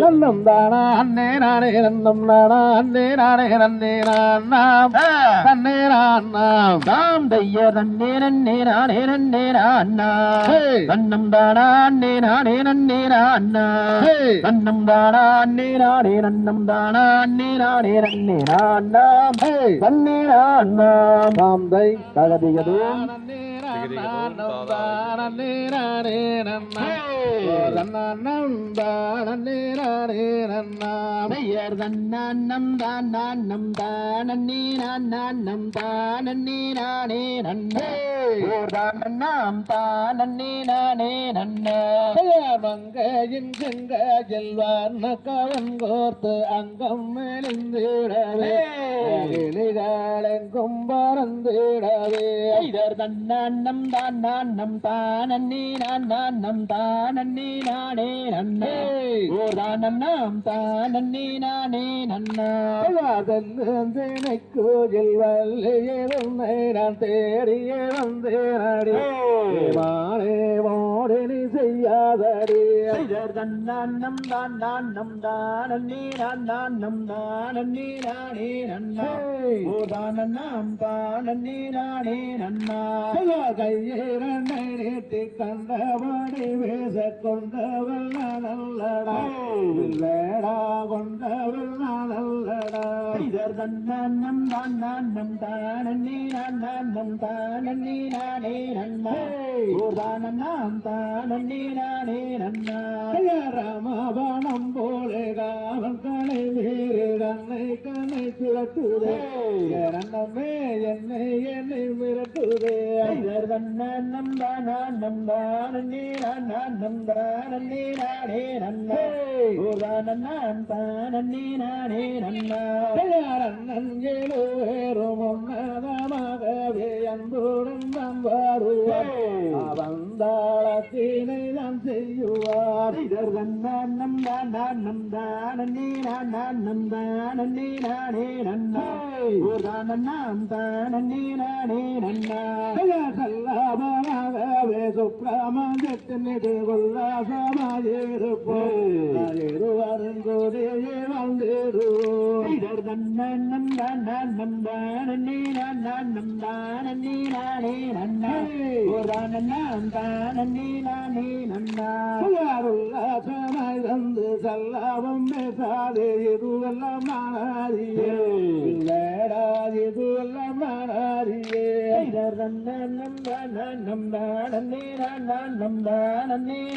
தன்னம் தானே நானே நன்னம் தானே நானே நன்னே நான்னாம் தன்னே நான்னாம் தாம் தையதன்னே நன்னே நானே நன்னே நான்னா தன்னம் தானே நானே நன்னே நான்னா தன்னம் தானே நானே நன்னம் தானே நானே நன்னே நான்னா தன்னே நான்னா தாம் தை தகதியதும் பெயர் தன்னம் தானம் தானே நானம் தானே நானே நன்னே தானம் தானே நானே நன்னே மங்கையின் செங்க செல்வார்ன கவன் கோர்த்து அங்கம் மெலிந்திடவே கிளிகளெங்கும் பறந்திடவே இதர் தன்னம் தானம் தானே நானம் தானே நானே நன்னே தானம் தானே நானே நன்னா கோயில் வல்லையே உன்னை நான் தேடியே வந்தேனடி மானே மோடினி செய்யாதடி இதர் தன்னம் தானம் தானே நானம் தானே நானே நன்னா தானம் தானே நானே நன்னா கையிரண்டை நீட்டி கண்டபடி பேச கொண்டவள் நல்லடா இல்லடா கொண்டவள் நல்லடா இதர் தன்னம் தானே நானம் தானே நானே நன்னா தானம் தானே நானே நன்னா ராமபாணம் போலே காவல் கலை மீறி கண்ணை சுழட்டுதே ரன்னமே என்னை மிரட்டுதே இதர் தன்னம் தானே நானம் தானே நானே நன்னா தானம் தானே நானே நன்னா அண்ணன் ஏழுவேறும் உன்னதமாகவே அன்புடன் தான் வருவார் அவந்தாளத்தினை தான் செய்யுவார் இதர் தன்னம் தானே நானம் தானே நானே நன்னா தானம் தானே நானே நன்னா சல்லாபமாகவே சுப்பிரமணியத்தின் இது உல்லாசமாயிருப்போம் இருவருங்கோடியே வந்திருவோம் இதர் தன்னம் தானே நானம் தானே நானே நன்னா தானம் தானே நானே நன்னா உல்லாசமாய் வந்து சல்லாபம் பேசாதே இதுவெல்லாம் மாறியே இதுவெல்லாம் மாறியே இதர் தன்னம் தானே நானம் தானே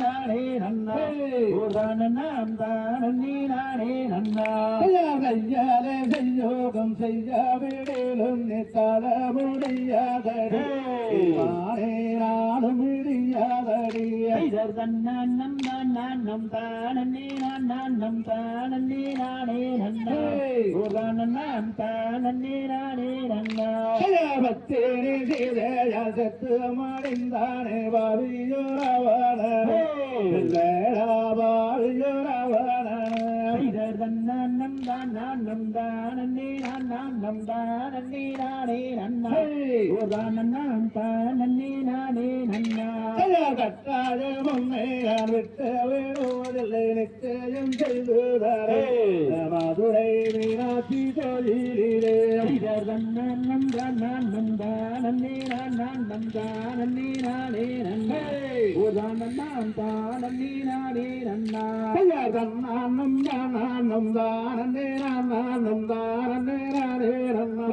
நானே நன்னா தானம் தானே நானே நன்னா கையாலே செய்யோகம் செய்யாவிடலும் நித்தாள முடியாதடி மானே நாளும் முடியாதடி இதர் தன்னம் தானே நானம் தானே நானே நன்னா தானம் தானே நானே நன்னா பக்தேனி சீதைய செத்து மடிந்தானே பாவியோரவனே பாவியோரவனே இதர் தன்னம் தானே நானம் தானே நானே நன்னா தானம் தானே நானே நன்னா கட்டாத பொம்மையார் விட்டு விடுவதில்லை நிச்சயம் செய்துதாரே மதுரை மீனாட்சி தொழிலே இதர் தன்னம் தானே நானம் தானே நானே நன்னா தானம் தானே நானே நன்னா தன்னானம் தானம் தானே நானம் தானே நானே நன்னா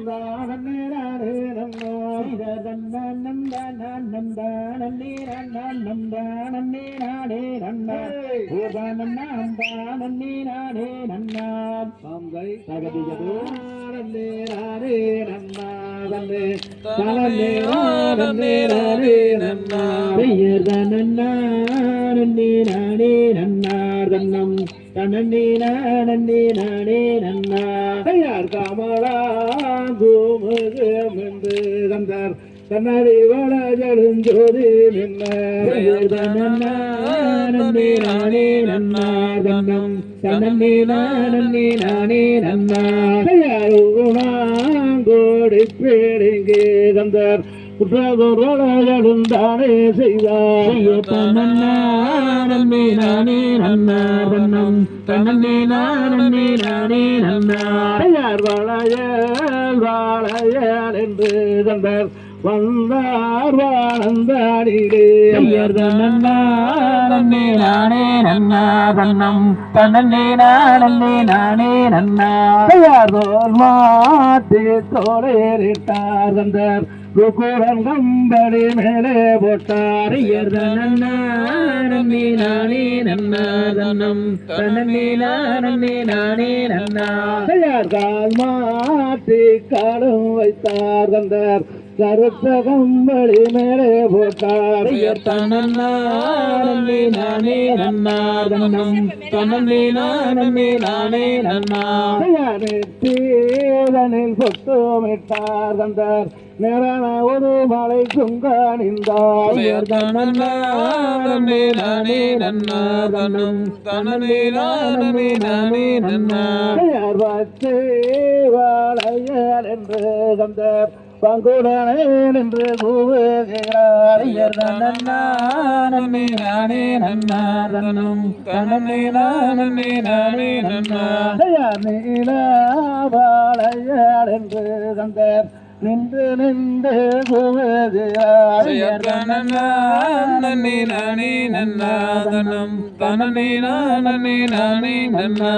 தானே நானே நன்னா நன்னம் தானே நன்னம் தானே நானே நன்னா ஓதானம் தானே நானே நன்னா தந்தை தகதியதோ நன்னே நானே நன்னா தன்னே தனனே நானே நானே நன்னா பெயர் நன்னா நன்னே நானே நன்னார் தன்னம் தனனே நானே நானே நன்னா கையார் காமலா கோமுகம் என்று தந்தார் கண்ணாடி வளஜலும் ஜோதி நின்ன பெயர் நன்னா நன்னே நானே நன்னார் தன்னம் தனனே நானே நானே நன்னா கையாரோடி பேடிங்கே தந்தார் குற்றதொருளும் தானே செய்தார் நன்னே நானே நன்னார் தன்னம் தனனே நானே நானே நன்னா கையார் வாழையல் என்று தந்தார் வந்தார் வாழந்தாடிலே பெயர் நன்னா நன்னே நானே நன்னா தன்னம் தனனே நானே நானே நன்னா கையார்தோல் மாட்டி தோளேறிட்டார் தந்தார் குக்குரன் கம்பளி மேலே போட்டார் பெயர் நன்னா நன்னே நானே நன்னா தன்னம் தனனே நானே நானே நன்னா கையார் கால் மாட்டி காடும் வைத்தார் தந்தார் கருத்த கம்பளி மேலே போட்டார் பெயர் நன்னா நன்னே நானே நன்னா தன்னம் தனனே நானே நானே நன்னா தீதனில் சொட்டுமிட்டார் தந்தார் நேரான ஒரு மலை சுங்காணிந்தார் பெயர் தனனே நானே நன்னா தனம் தனனே நானே நானே நன்னா பெயர் வச்சே வாழையர் என்று தந்தார் பங்குடனே என்று கூவுகிறார் பெயர் நன்னா நன்னே நானே நன்னா தன்னம் தனனே நானே நானே நன்னா நீல வாழையர் என்று தந்தார் நின்று நின்று கூவுகிறார் பெயர் தனனே நானே நன்னா தனம் தனனே நானே நானே நன்னா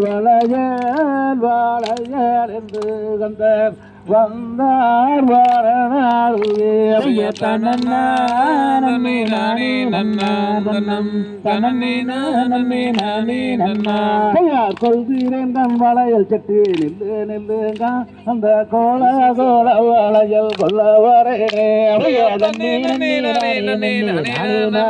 வாழையல் வாழையல் என்று தந்தார் வந்தார் வாழநாளுவே பெயர் நன்னா நன்னே நானே நன்னா தன்னம் தனனே நானே நானே நன்னா கையார் கொள்கிறேன் தன் வளையல் சட்டி நில்லு நில்லுங்க அந்த கோல கோல வளையல் கொல்ல வரேனே நன்னே நன்னே நானே நன்னே நானே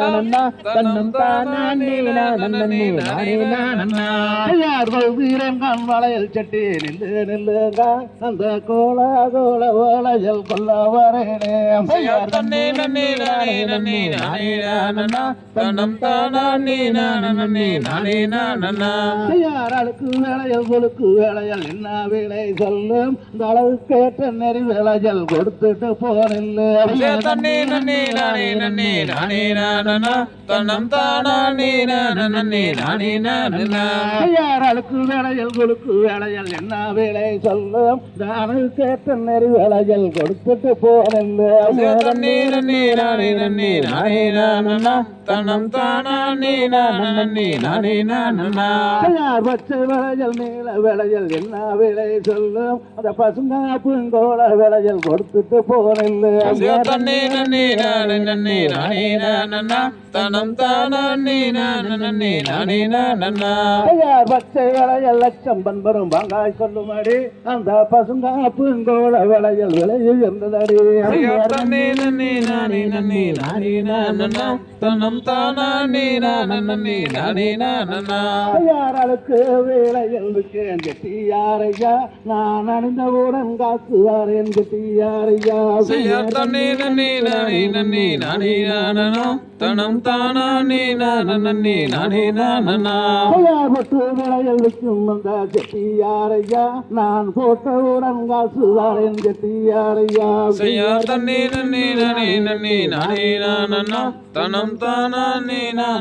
நன்னா தன்னம் தானே நன்னே நானே நன்னா கையார் கொள்கிறேன் கண் வளையல் சட்டி நில்லு நில்லுங்க அந்த கோல கோல வளையல் கொல்ல வரேனே பெயர் தன்னே நன்னே நானே நன்னே நானே நன்னா தனம் தானே நானே நானே நன்னா கையார் அழுக்கு வேலையல் கொழுக்கு வேலையல் என்ன வேலை சொல்லும் இந்த அளவுக்கேற்ற நெறி வேலைகள் கொடுத்துட்டு போனில்லை பெயர் தன்னே நன்னே நானே நன்னே நானே நன்னா தனம் தானே நானே நானே நன்னா கையார் அழுக்கு வேலையல் கொழுக்கு வேலையல் என்ன வேலை சொல்லும் இந்த அளவுக்கேற்ற நெறி வேலைகள் கொடுத்துட்டு போனில்லை பெயர் தன்னே நன்னே நானே நன்னே நானே நன்னா தனம் தானே நானே நானே நன்னா கையார் பச்சை வேலைகள் நீல வேலைகள் என்ன வேலை சொல்லும் அந்த பசுங்க பூங்கோள வேலைகள் கொடுத்துட்டு போனில்லை பெயர் தன்னே நன்னே நானே நன்னே நானே நன்னா தனம் தானே நானே நானே நன்னா கையார் பச்சை வேலைகள் லட்சம் பண்பரும் வாங்காய் சொல்லுமடி அந்த பசுங்க பூங்கோள வேலைகள் விலையில் இருந்ததடி பெயர் தன்னே நன்னே நானே நன்னே நானே நன்னா தனம் தானே நானே நானே நன்னா கையாரளுக்கு வேலையில் இருக்கேன் கெட்டியாரையா நான் அணிந்தவுடன் காக்குவாரேன் கெட்டியாரையா பெயர் தன்னே நன்னே நானே நன்னே நானே நன்னா தனம் தானே நானே நானே நன்னா கையார் பட்டு வேலையில் இருக்கும் அந்த கெட்டியாரையா நான் போட்டவுடன் காசுவாரேன் கெட்டியாரையா பெயர் தன்னே நன்னே நானே நன்னே நானே நன்னா தனம் தானே நானே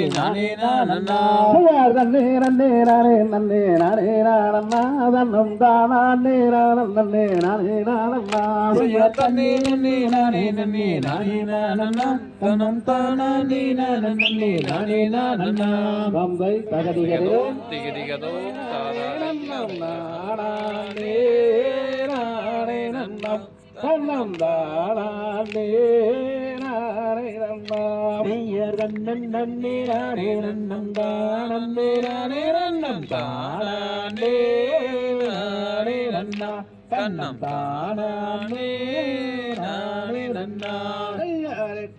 நானே நன்னா கையார் தன்னே நன்னே நானே நன்னே நானே நானண்ணா தன்னம் தானே நானன் நன்னே நானே நானண்ணா பெயர் தன்னே நன்னே நானே நன்னே நானே நன்னா தனம் தானே நானே நானே நன்னா பம்பை தகதிகளே திகதிகதோ தாராளம் நானே நானே நன்னம் தன்னம் தானே நானே நன்னா ஐயர் கண்ணன் நன்னே நானே நன்னம் தானே நானே நன்னம் தானே நானே நன்னா தன்னம் தானே நானே நன்னா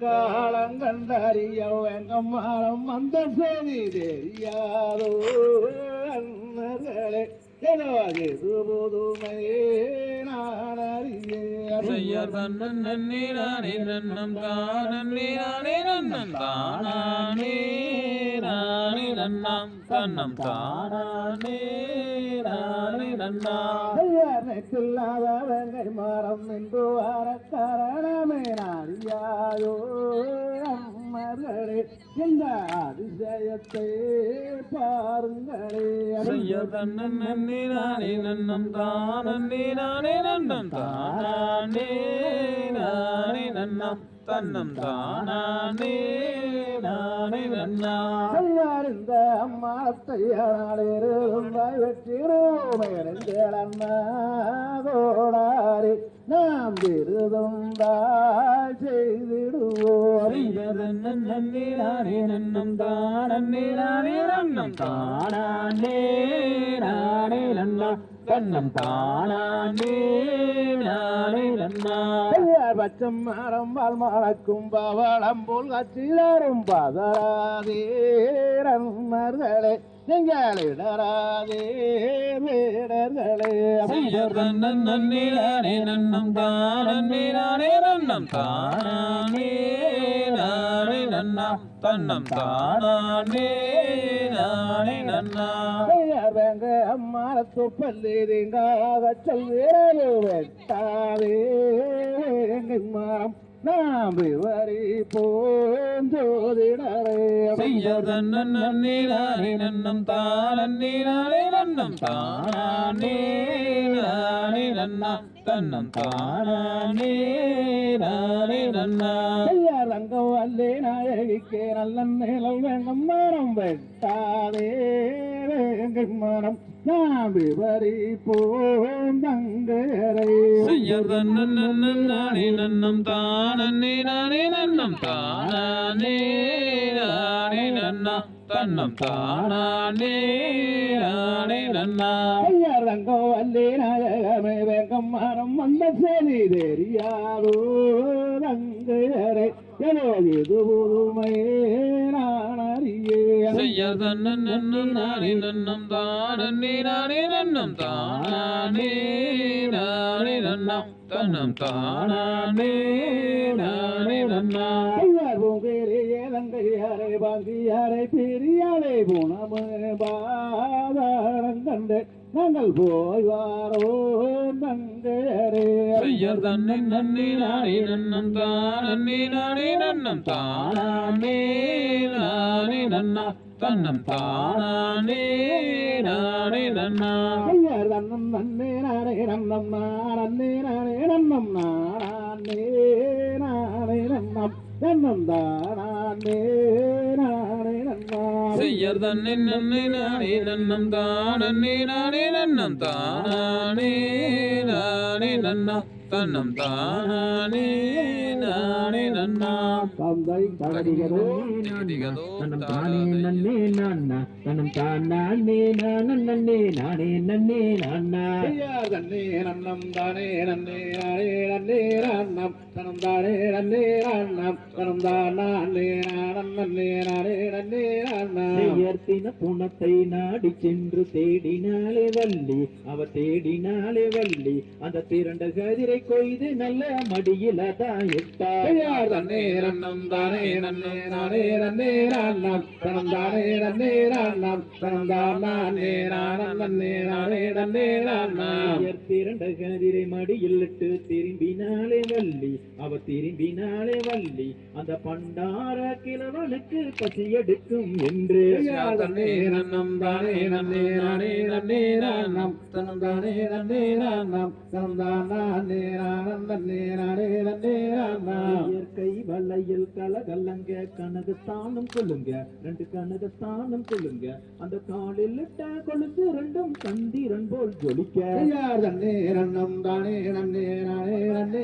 காலங்கண்டறிய வெங்கம்மாரம் அந்த செய்தி தெரியாதோ அன்னர்களே எனது புதுமையே நான் அறியேன் ஐயர் கண்ணன் நன்னே நானே நன்னம் தானே நானே நன்னம் தானே நானே நன்னாம் தன்னம் தானே நானே நன்னா ஐயனைக்கில்லாத வெங்கை மரம் என்று வர காரணமே அறியாதோ அம்மர்களே இந்த அதிசயத்தை பாருங்களே ஐயர் கண்ணன் நன்னே நானே நன்னம் தானே நானே நன்னம் தானே நானே நன்னாம் தன்னம் தானே நானே நன்னா ஐயார் இந்த அம்மாத்தையாளிருந்தாய் வெற்றிடோடாரி நாம் விருதுந்தாய் செய்திடுவோம் நன்னே நானே நன்னம் தானே நானே நன்னம் தானே நானே நன்னா தன்னம் தானே நானே நன்னா ஐயார் பச்சம் மரம் பால் மறக்கும் பவளம் போல் கச்சிலரும் பதராதே ரன்மர்களே எங்களிடராதே வீரர்களே ஐயர் கண்ணன் நன்னே நானே நன்னம் தானே நானே நன்னம் தானே நானே நன்னா தன்னம் தானே நானே நன்னா ஐயார் வேங்க அம்மாரத்து பல்லிரிங்காக சொல்வீரே வெட்டாதே எங்கள் மரம் நாம் விவரி போஞ்சோதிடரே ஐயர் கண்ணன் நன்னே நானே நன்னம் தானே நானே நன்னம் தானே நானே நன்னா தன்னம் தானே நானே நன்னா ஐயார் ரங்கம் வல்லே நாயகிக்கே நல்ல நிழல் வேங்கம் மரம் வெட்டாதே எங்கள் மரம் நாம் விவரி போந்தங்கரை ஐயர் கண்ணன் நன்னன் நானே நன்னம் தானே நானே நன்னம் தானே நானே நன்னா தன்னம் தானே நானே நன்னா ஐயார் ரங்கம் வல்லே நாயகமே வேங்கம் மரம் வந்த செய்தி தெரியாதோ ரங்கரை எனது புதுமையே நான் அறியேன் ஐயர் கண்ணன் நன்னன் நானே நன்னம் தானே நானே நன்னம் தானே நானே நன்னம் தன்னம் தானே நானே நன்னா ஐயார் பூங்கேரி ஏலங்கையாரை வாங்கியாரை பெரியாரை குணமே பாதாரம் கண்டு நாங்கள் போய் வாரோ நங்கரே ஐயர் கண்ணன் நன்னே நானே நன்னம் தானே நானே நன்னம் தானே நானே நன்னா தன்னம் தானே நானே நன்னா ஐயார் தன்னம் நன்னே நானே நன்னம் நானே நானே நன்னம் நானே நானே நன்னம் தன்னம் தானே நானே நன்னா ஐயர் தன்னை நன்னே நானே நன்னம் தானே நானே நன்னம் தானே நானே நன்னா தன்னம் தானே நானே நன்னா தந்தை தகதிகளோ தன்னம் தானே நன்னே நான்னா தன்னம் தானே நானே நானே நன்னே நான்னா ஐயார் தன்னே நன்னம் தானே நன்னே நானே நன்னே நன்னம் தனம் தானே நன்னே நன்னம் தனம் தானே நன்னே நானே நன்னே நன்னம் உயர்த்தின புணத்தை நாடி சென்று தேடினாலே வள்ளி அவ தேடினாலே வள்ளி அந்த திரண்ட கதிரை கொய்து நல்ல மடியில தான் இட்டார் ஐயார் தன்னே நன்னம் தானே நன்னே நானே நன்னே நன்னம் தனம் தானே நன்னே நன்னம் தனம் தானே நன்னே நானே நன்னே நன்னம் திரண்ட கதிரை மடியில் இட்டு திரும்பினாலே வள்ளி அவ திரும்பினாலே வள்ளி அந்த பண்டார கிழவனுக்கு பசி எடுக்கும் என்று ஐயார் தன்னே நன்னம் தானே நன்னே நானே நன்னே நன்னம் தனம் தானே நன்னே நன்னம் தனம் தானே நன்னே நானே நன்னே நன்னம் இயற்கை வளையல் கலகலங்க கனகு தானும் கொள்ளுங்க ரெண்டு கனகு தானும் கொள்ளுங்க அந்த காலில் இட்ட கொழுந்து ரெண்டும் சந்திரன் போல் ஜொலிக்க ஐயார் தன்னே நன்னம் தானே நன்னே நானே நன்னே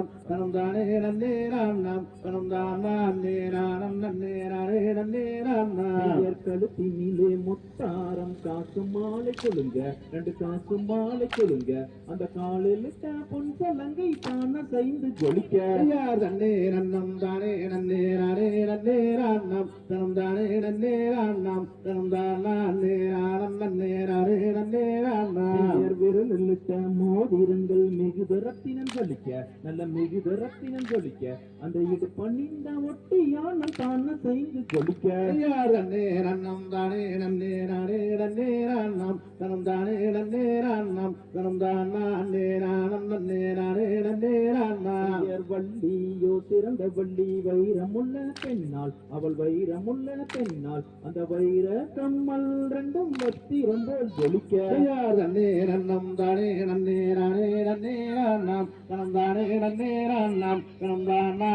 நன்னாம் தனம் தானே நன்னே நன்னாம் தனம் தானே நானம் நன்னே நானே நன்னே நன்னாம் கழுத்தினிலே முத்தாரம் காசு மாலை கொழுங்க 2 காசு மாலை கொழுங்க அந்த காலில் பொன் சலங்கை தான செய்து ஜொலிக்க யார் தன்னே நன்னம் தானே நன்னே நானே நன்னே நன்னாம் தனம் தானே நன்னே நன்னாம் தனம் தானே நானம் நன்னே நானே நன்னே நன்னாம் விரலிட்ட மோதிரங்கள் மிகுத ரத்தினம் ஜொலிக்க நல்ல மிகுத ரத்தினம் ஜொலிக்க அந்த இது பண்ணிந்த ஒட்டியான தான செய்து ஜொலிக்க யார் தன்னே நன்னம் தானே நன்னே நானே நன்னே நன்னாம் தனம் தானே நன்னே நன்னாம் தனம் தானே நானம் நன்னே நானே நன்னே நன்னாம் வள்ளியோ சிறந்த வள்ளி வைரமுள்ள பெண்ணாள் அவள் வைரமுள்ள பெண்ணாள் அந்த வைர கம்மல் 2 வத்திரம் போல் ஜொலிக்க யார் தன்னே நன்னம் தானே நன்னே நானே நன்னே நன்னாம் தனம் தானே நன்னே நன்னாம் தனம் தானே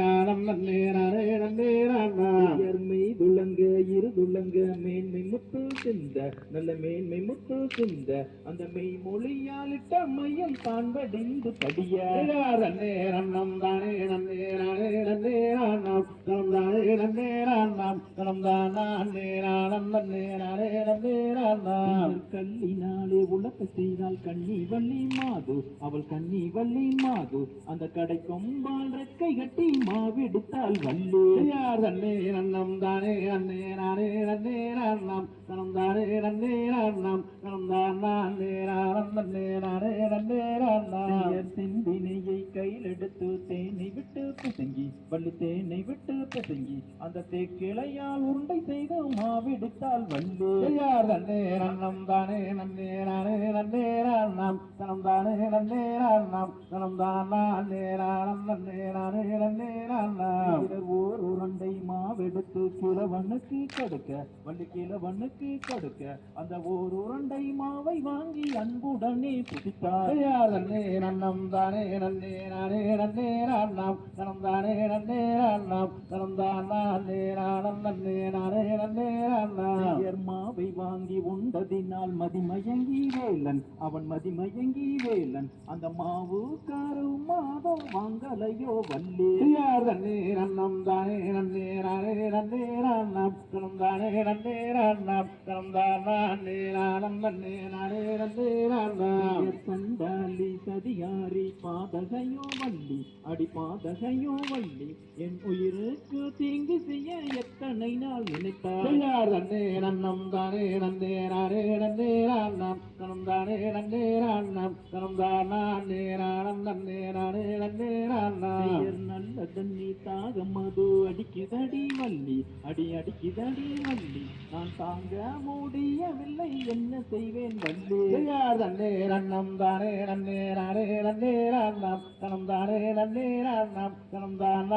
நானம் நன்னே நானே நன்னே நன்னாம் மெய்துளங்க இருதுளங்க மேன்மை முத்து சிந்த நல்ல மேன்மை முத்து சிந்த அந்த மெய் மொழியாலிட்ட மையம் தான் வடிந்து படிய யார் தன்னே நன்னம் தானே நன்னே நானே நன்னே நன்னாம் தனம் தானே நன்னே நன்னாம் தனம் தானே நானம் நன்னே நானே நன்னே நன்னாம் கல்லினாலே உலக செய்தால் கண்ணி வள்ளி மாது அவள் கண்ணி வள்ளி மாது அந்த கடை கொம்பால் ரெக்கை கட்டி மாவெடுத்தால் வள்ளி யார் தன்னே நன்னம் தானே நன்னே நானே நன்னே நன்னாம் தனம் தானே நன்னே நன்னாம் தனம் தானே நானம் நன்னே நானே நன்னே நன்னாம் செந்தினையை கையில் எடுத்து தேனை விட்டு பிசங்கி வள்ளி தேனை விட்டு பிசங்கி அந்த தேக்கிளையால் உருண்டை செய்து மாவெடுத்தால் வள்ளி யார் தன்னே நன்னம் தானே நன்னே நானே நன்னே நன்னாம் தனம் தானே நன்னே நன்னாம் தனம் தானே நானம் நன்னே நானே நன்னே நன்னாம் ஓர் உருண்டை மாவெடுத்து கிழவனுக்கு கொடுக்க வள்ளி கிழவனுக்கு கொடுக்க அந்த ஓர் உருண்டை மாவை வாங்கி அன்புடனே புதித்தார் யார் தன்னே நன்னம் தானே நன்னே நானே நன்னே நன்னாம் தனம் தானே நன்னே நன்னாம் தனம் தானே நானம் நன்னே நானே நன்னே நன்னாம் மாவை வாங்கி உண்டதினால் மதிமயங்கி வேலன் அவன் மதிமயங்கி வேலன் அந்த மாவு காரு மாதம் வாங்கலையோ வள்ளி யார் தன்னே நன்னம் தானே நன்னே நானே நன்னே நன்னாம் தனம் தானே நன்னே நன்னாம் தனம் தானே நானம் நன்னே நானே நன்னே நன்னாம் சண்டாலி சதியாரி பாதகையோ வள்ளி அடி பாதகையோ வள்ளி என் உயிருக்கு தீங்கு செய்ய எத்தனை நாள் நினைத்தார் யார் தன்னே நன்னம் தானே நன்னே நானே நன்னே நன்னாம் தனம் தானே நன்னே நன்னாம் தனம் தானே நானம் நன்னே நானே நன்னே நன்னாம் நல்ல தண்ணி தாக மது அடிக்குதடி வள்ளி அடி அடிக்குதடி வள்ளி நான் தாங்க முடியவில்லை என்ன செய்வேன் வள்ளி யார் தன்னே நன்னம் தானே நன்னே நானே நன்னே நன்னாம் தனம் தானே நன்னே நன்னாம் தனம் தானே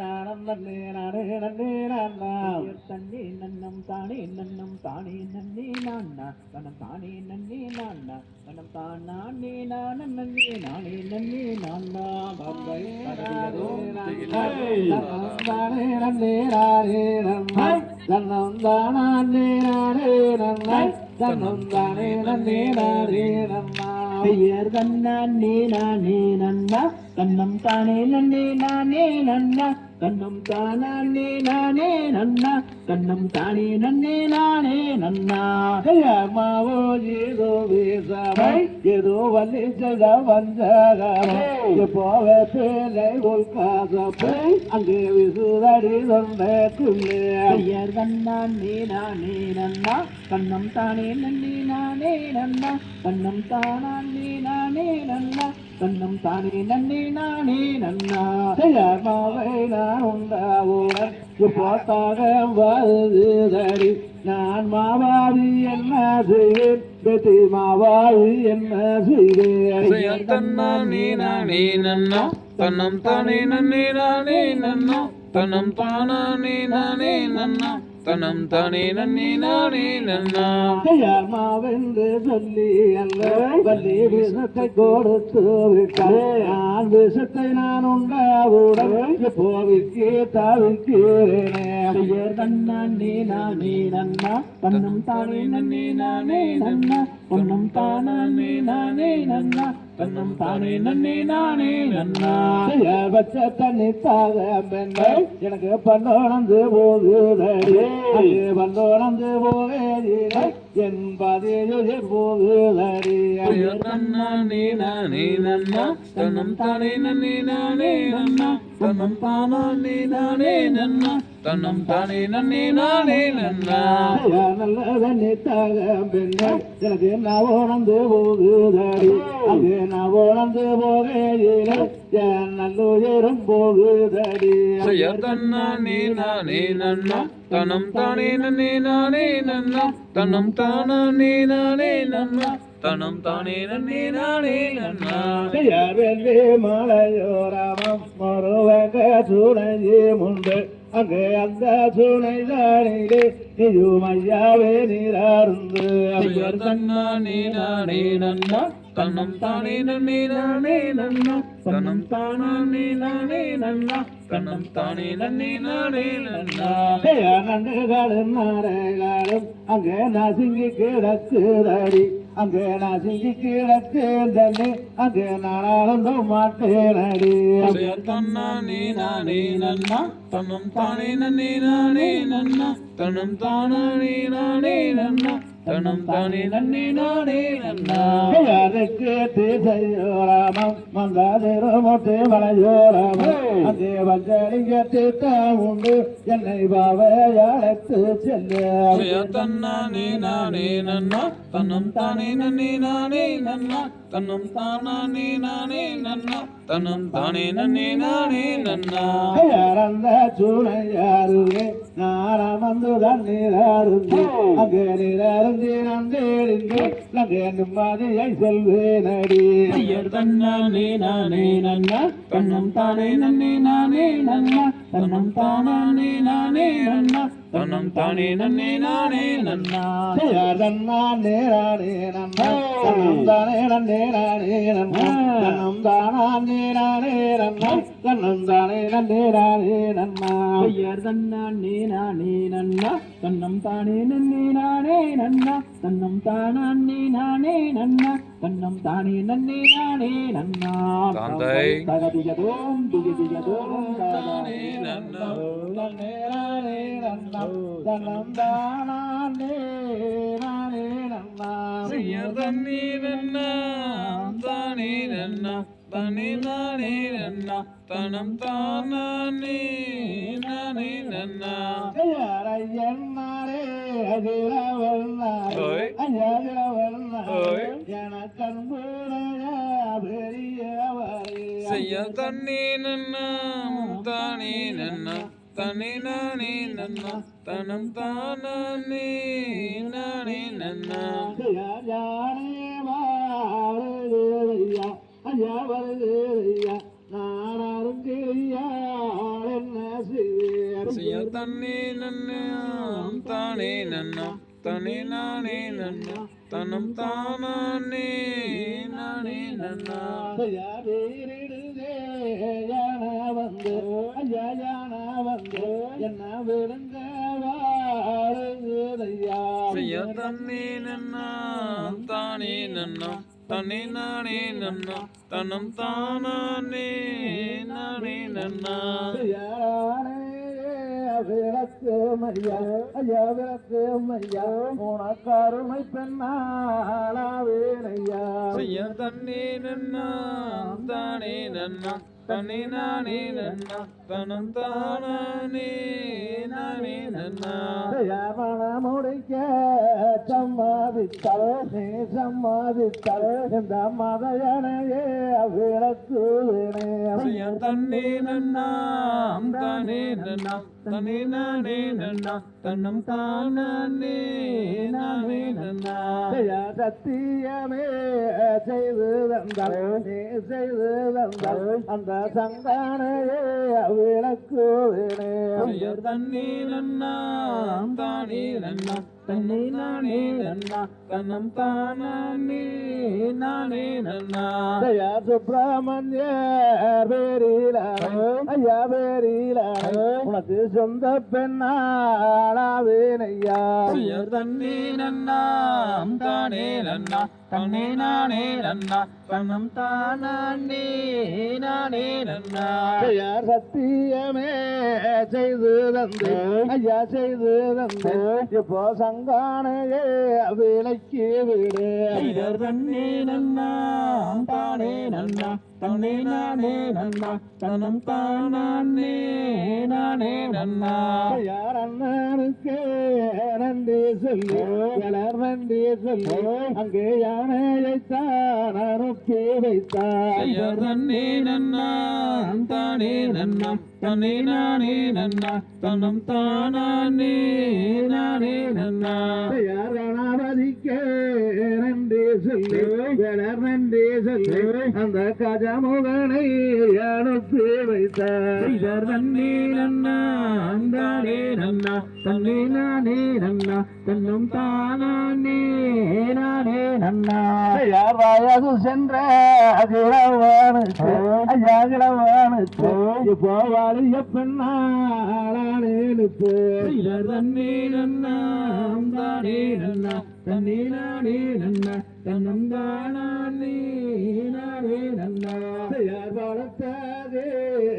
நானம் நன்னே நானே நன்னே நன்னாம் தன்னே நன்னம் தானே நன்னம் தானே நன்னே நான்னா தனம் தானே நன்னே நான்னா தனம் தானே நானம் நன்னே நானே நன்னே நான்னா தானே நன்னே நானே நன்னாம் தன்னம் தானே நானே நன்னாம் தன்னம் தானே நன்னே நானே நன்னாம் பெயர் தன்னே நானே நன்னா தன்னம் தானே நன்னே நானே நன்னா தன்னம் தானே நானே நன்னா தன்னம் தானே நன்னே நானே நன்னா மாவோ ஏதோ வேசாமை ஏதோ வள்ளி செய்த வஞ்சகமே போவே பேரை உள்காசப்பை அங்கே விசுதடி சொன்னே பெயர் தன்னே நானே நன்னா தன்னம் தானே நன்னே நானே நன்னா தன்னம் தானே நானே நன்னா தன்னம் தானே நன்னே நானே நன்னா மாவை நான் உண்டாவுடன் போட்டாக வருதடி நான் மாவாதி என்ன செய்வேன் பெட்டி மாவாதி என்ன செய்வேன் தன்னானே நானே நன்னா தன்னம் தானே நன்னே நானே நன்னா தன்னம் தானே நானே நன்னா தன்னம் தானே நன்னே நானே நன்னா மாவென்று சொல்லி அல்ல வள்ளி விஷத்தை கொடுத்து விட்டார் நான் விஷத்தை நான் உண்டாவுடன் போவிக்கு தவிக்கிறேனே பெயர் தன்னே நானே நன்னா தன்னம் தானே நன்னே நானே நன்னா தன்னம் தானே நானே நன்னா தன்னம் தானே நன்னே நானே நன்னா பச்ச தண்ணி தாக பெண்ணை எனக்கு பண்ணோணந்து போகுதடி பண்ணோணந்து போகே என் பதில் போகுதடி நன்னா நீ நானே நன்னா தன்னம் தானே நன்னே நானே நன்னா தன்னம் தானா நீ நானே நன்னா தன்னம் தானே நன்னே நானே நன்னா நல்ல தண்ணி தாக பெண்ணை எனக்கு நான் உணர்ந்து போகுதடி அங்கே நான் உணர்ந்து போகையில என் நல்லுயரும் போகுதடி தன்னா நீ நானே நன்னா தன்னம் தானே நன்னே நானே நன்னா தன்னம் தானா நீ நானே நன்னா தன்னம் தானே நன்னே நானே நன்னா வெள்ளி மலையோராமம் மறுவக சுனையே முண்டு அங்கே அந்த சுனை தானிலே நீயும் ஐயாவே நீராருந்து தன்னா நீ நானே நன்னா தன்னம் தானே நன்னே நானே நன்னா தன்னம் தானா நீ நானே நன்னா தன்னம் தானே நன்னே நானே நன்னா நண்டுகளும் நாரைகளும் அங்கே நசுங்கி கிடக்குதடி அங்கே நசுங்கி கிடக்குதே அங்கே நானும் மாட்டேனடி தன்னா நீ நானே நன்னா தன்னம் தானே நன்னே நானே நன்னா தன்னம் தானா நீ நானே நன்னா தன்னம் தானே நன்னே நானே நன்னா யாருக்கு திசையோராமம் மந்தாதிரமொட்டே மலையோராமம் அதே வஞ்சலிங்க தீர்த்தம் உண்டு என்னை பாவையாழைத்து செல்ல தன்னா நீ நானே நன்னா தன்னம் தானே நன்னே நானே நன்னா தன்னம் தானா நீ நானே நன்னா தன்னம் தானே நன்னே நானே நன்னா யாரந்த சூனையாருவே நாரம் வந்து தண்ணீராருந்து அங்கே நீராருந்தி நந்தேறிந்து அங்கே நிம்மதியை சொல்வேனடி தன்னா நீ நானே நன்னா தன்னம் தானே நன்னே நானே நன்னா தன்னம் தானா நீ நானே நன்னா தன்னம் தானே நன்னே நானே நன்னா தன்னா நேரானே நன்னா தன்னம் தானே நன்னே நானே நன்னா தன்னம் தானா நேரானே நன்னா தன்னம் தானே நன்னே நானே நன்னா தன்னா நீ நானே நன்னா தன்னம் தானே நன்னே நானே நன்னா தன்னம் தானா நீ நானே நன்னா தன்னம் தானே நன்னே நானே நன்னா தாந்தை தகதிகதோம் திகதிகதோம் தானே நன்னா நேரானே நன்னா தன்னம் தானா நேரானே நன்னா தண்ணி நன்னா தானே நன்னா தனி நானே நன்னா தனம் தானே நானே நன்னா ஐயன்னாரே அகிலவன்னாரே ஓய் ஐயவன்னாரே ஓய் எனக்கன்புடைய பெரியவரே செய்ய தண்ணி நன்னா தானே நன்னா தனி நானே நன்னா தனம் தானே நானே நன்னா யானே வாழையா ஐயா வருகையா நான் அருந்தியா என்ன செய்வேன் செய்ய தண்ணி நன்னா தானே நன்னா தனி நானே நன்னா தனம் தானே நானே நன்னா யாரிடுதே யான வந்து ஐயா யான வந்து என்ன விருங்க வாழுதையா செய்ய தண்ணி நன்னா தானே நன்னா தனி நானே நன்னா தனம் தானே நானே நன்னா யாரே விளக்கு மையா ஐயா விளக்கு மையா உனக்கருமை பெண்ணாளாவேனையா செய்ய தண்ணி நன்னா தானே நன்னா தனி நானே நன்னா தனம் தானே நானே நன்னா மன முடிக்க சம்மாதித்தாள் நீ சம்மாதித்தாள் இந்த மதையனையே விளக்கு செய்ய தண்ணி நன்னா தானே நன்னா தனி நானே நன்னா தன்னம் தானே நானே நன்னா சத்தியமே செய்து தந்தாள் நீ செய்து தந்தாள் அந்த சங்கானையே விளக்கு தண்ணி நன்னா தானே நன்னா தன்னை நானே நன்னா தன்னம் தானே நானே நன்னா ஐயா சுப்பிரமணிய பேரிலானோ ஐயா பேரிலானோ உனக்கு சொந்த பெண்ணாளாவேனையா தண்ணி நன்னா தானே நன்னா தன்னே நானே நன்னா தன்னம் தானே நானே நன்னா யார் சத்தியமே செய்து தந்து ஐயா செய்து தந்து இப்போ சங்கானையே விலைக்கு விடு தன்னே நன்னா தானே நன்னா தன்னே நானே நன்னா தன்னம் தானே நானே நன்னா யார் அண்ணனுக்கு நன்றி சொல்லு வளர் நன்றி சொல்லு அங்கே யானையைத்தான் அனுப்பி வைத்தார் தன்னே நன்னா தானே நன்னா தன்னே நானே நன்னா தன்னம் தானே நானே நன்னா யார் கணபதிக்கு நன்றி சொல்லு வளர் நன்றி சொல்லு அந்த கஜமுகனை அனுப்பி வைத்தார் தன்னே நன்னா தானே நன்னா தன்னே நானே நன்னா தன்னம் தானே நானே நன்னா யார் வயது சென்ற கிழவனுக்கு ஐயா கிழவனுக்கு இப்போ வாழிய பெண்ணாளனுக்கு தன்னே நன்னா தானே நன்னா தன்னே நானே நன்னா தன்னம் தானே நானே நன்னா யார் வளர்த்தது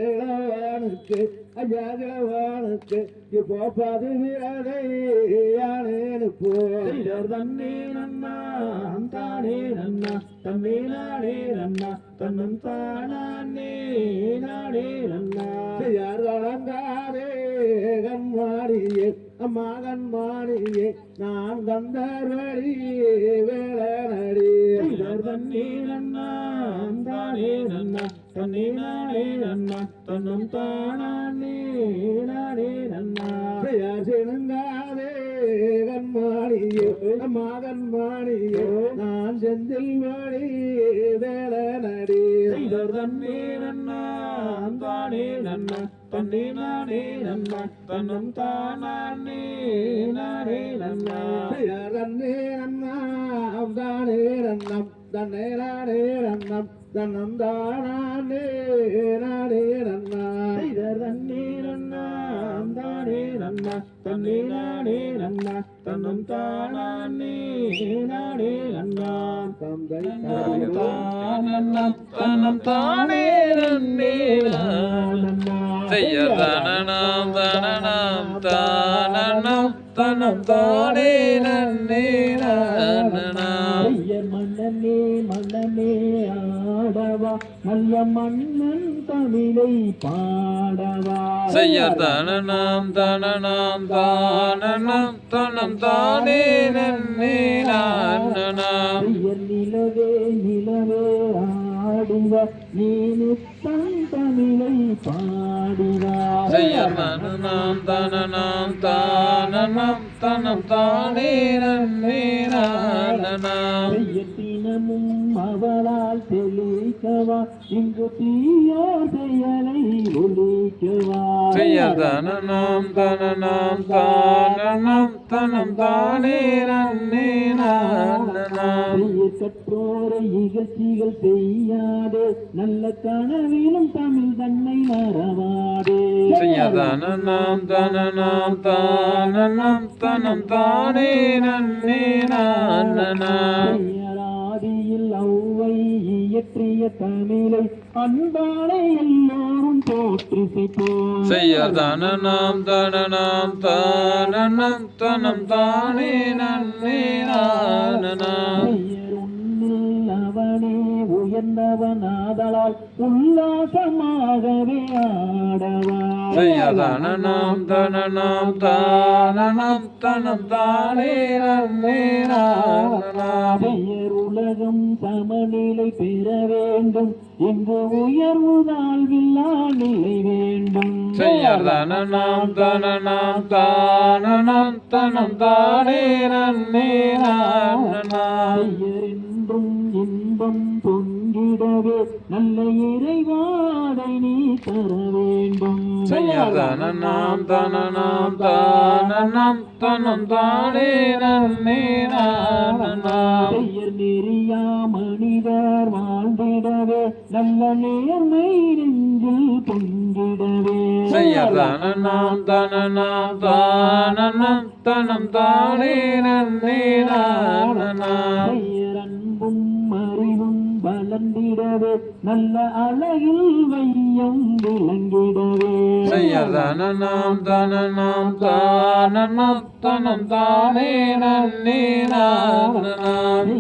இளவனுக்கு ஐயா கிழவனுக்கு இப்போ பதுவிரதை யானேனுப்போ தன்னே நன்னா தானே நன்னா தன்னே நானே நன்னா தன்னம் தானே நானே நன்னா யார் வளர்ந்தாரே கண்மாடியே அம்மா கண்மாடியே நான் கந்தர்வடி வேளனடி தன்னே நன்னா தானே நன்னா தன்னே நானே நன்னா தன்னம் தானே நானே நன்னா யார் செணுங்காதே கண்மாடியே அம்மா கண்மாடியே நான் செந்தில் வடி வேளனடி தன்னே நன்னா தானே நன்னா தன்னே நானே நன்னா தன்னம் தானே நானே நன்னா யார் தன்னே நன்னாம் தானே நன்னம் தன்னே நானே நன்னம் தன்னம் தானே நானே நன்னா தன்னே நன்னா தானே நன்னா தன்னே நானே நன்னா தன்னம் தானே நானே நன்னா தந்தை தனம் தானே நன்னே செய்ய தனனம் தனனம் தானனம் தனம் தானே நன்னே நானனம் மன்னனே மன்னனே ஆடவா நல்ல மன்னன் தமிழை பாடவா செய்ய தனனம் தனனம் தானனம் தனம் தானே நன்னே நானனம் நிலவே நிலவே ஆடுவா நீ நித்தம் தமிழை பாடுவா செய்ய தனனம் தனனம் தானனம் தனம் தானே நன்னே நானனம் தினமும் அவளால் தெளிக்கவா இங்கு தீயோர் செயலை ஒழிக்கவா செய்ய தனனம் தனனம் தானனம் தனம் தானே நன்னே நானனம் கற்றோரை இகழ்ச்சிகள் செய்யாதே நல்ல கனவிலும் தமிழ் தன்னை மறவாதே செய்ய தனனம் தனனம் தானனம் தனம் தானே நன்னே நானனம் ஆதியில் அவ்வை இயற்றிய தமிழை அன்பானை எல்லோரும் போற்றிசைப்போம் செய்ய தனனம் தனனம் தானனம் தனம் தானே நன்னே நானனம் அவனே உயர்ந்தவனாதலால் உல்லாசமாகவே ஆடவா செய்ய தனனம் தனனம் தானனம் தனம் தானே நன்னே நானனம் பெயர் உலகம் சமநிலை பெற வேண்டும் இங்கு உயர்வு தாழ்வில்லா நிலை வேண்டும் செய்ய தனனம் தனனம் தானனம் தனம் தானே நன்னே நானனம் என்றும் இன்பம் பொங்கிடவே நல்ல இறைவாடை நீ தர வேண்டும் செய்ய தனனம் தனனம் தானனம் தனம் தானே நன்னே நானனம் பெயர் நெறியா மனிதர் வாழ்ந்திடவே நல்ல நேர்மை நெஞ்சில் பொங்கிடவே செய்ய தனனம் தனனம் தானனம் தனம் தானே நன்னே நானனம் பெயர் அன்பு வளர்ந்திடவே நல்ல அழகில் வையம் விளங்கிடவே செய்யதனம் தனனம் தானனம் தனம் தானே நன்னே நானனம்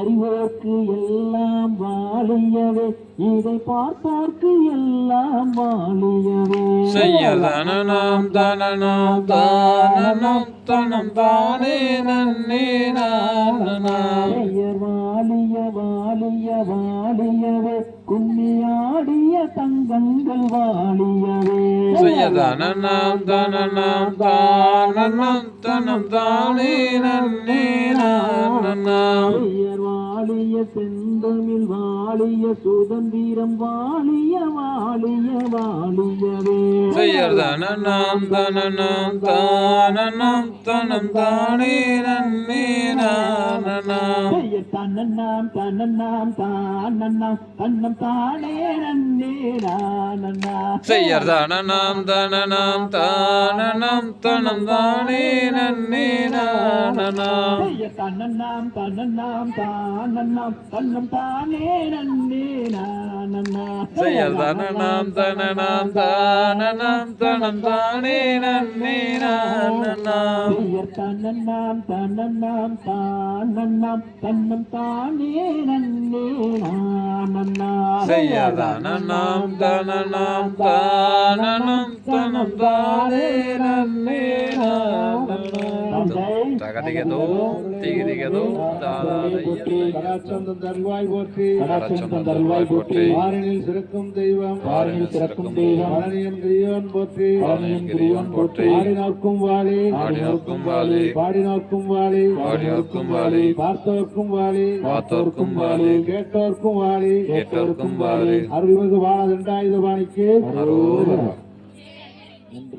அறிவோர்க்கு எல்லாம் வாழியவே இதை பார்ப்போர்க்கு எல்லாம் வாழியவே செய்யதனம் தனனம் தானனம் தனம் தானே நன்னே நானனம் பெயர் வாழிய வாழிய வாழியவே கும்மியாடிய தங்கங்கள் வாழியவே செய்யதனம் தனனம் தானனம் தனம் தானே நன்னே நானனம் பெயர் வாழிய செந்தமிழ் வாழிய சுதந்திரம் வாழிய வாழிய வாழியவே செய்யதனம் தனனம் தானனம் தனம் தானே நன்னே நானனம் பெயர் தன்னன்னாம் தன்னன்னாம் தானன்னாம் தன்னம் தானே நன்னே நானன்னா செய்யதனம் தனனம் தானனம் தனம் தானே நன்னே நானனம் பெயர் தன்னன்னாம் தன்னன்னாம் தானன்னாம் தன்னம் தானே நன்னே நானன்னா செய்யதனம் தனனம் தானனம் தனம் தானே நன்னே நானனம் பெயர் தன்னன்னாம் தன்னன்னாம் தானன்னாம் தன்னம் தானே நன்னே நானன்னா செய்யதனம் தனனம் தானனம் தனம் தானே நன்னே நானனம் தகதிகதோ திகிதிகதோ கடாச்சந்தம் தருவாய் போற்றி கடாட்சம் தருவாய் போற்றி வாரணில் சிறக்கும் தெய்வம் வாரணில் சிறக்கும் தெய்வம் பழனியன் கிரியோன் போற்றி பழனியின் கிரியோன் போற்றி ஆடி நோக்கும் வாழி ஆடி நோக்கும் வாழி பாடி நோக்கும் வாழி பாடி நோக்கும் வாழி பார்த்தோர்க்கும் வாழி பார்த்தோர்க்கும் வாழி கேட்டோர்க்கும் வாழி கேட்டோர்க்கும் வாழி அருள்மிகு வாழ 2000 பாணிக்கு அரோகரா. நன்றி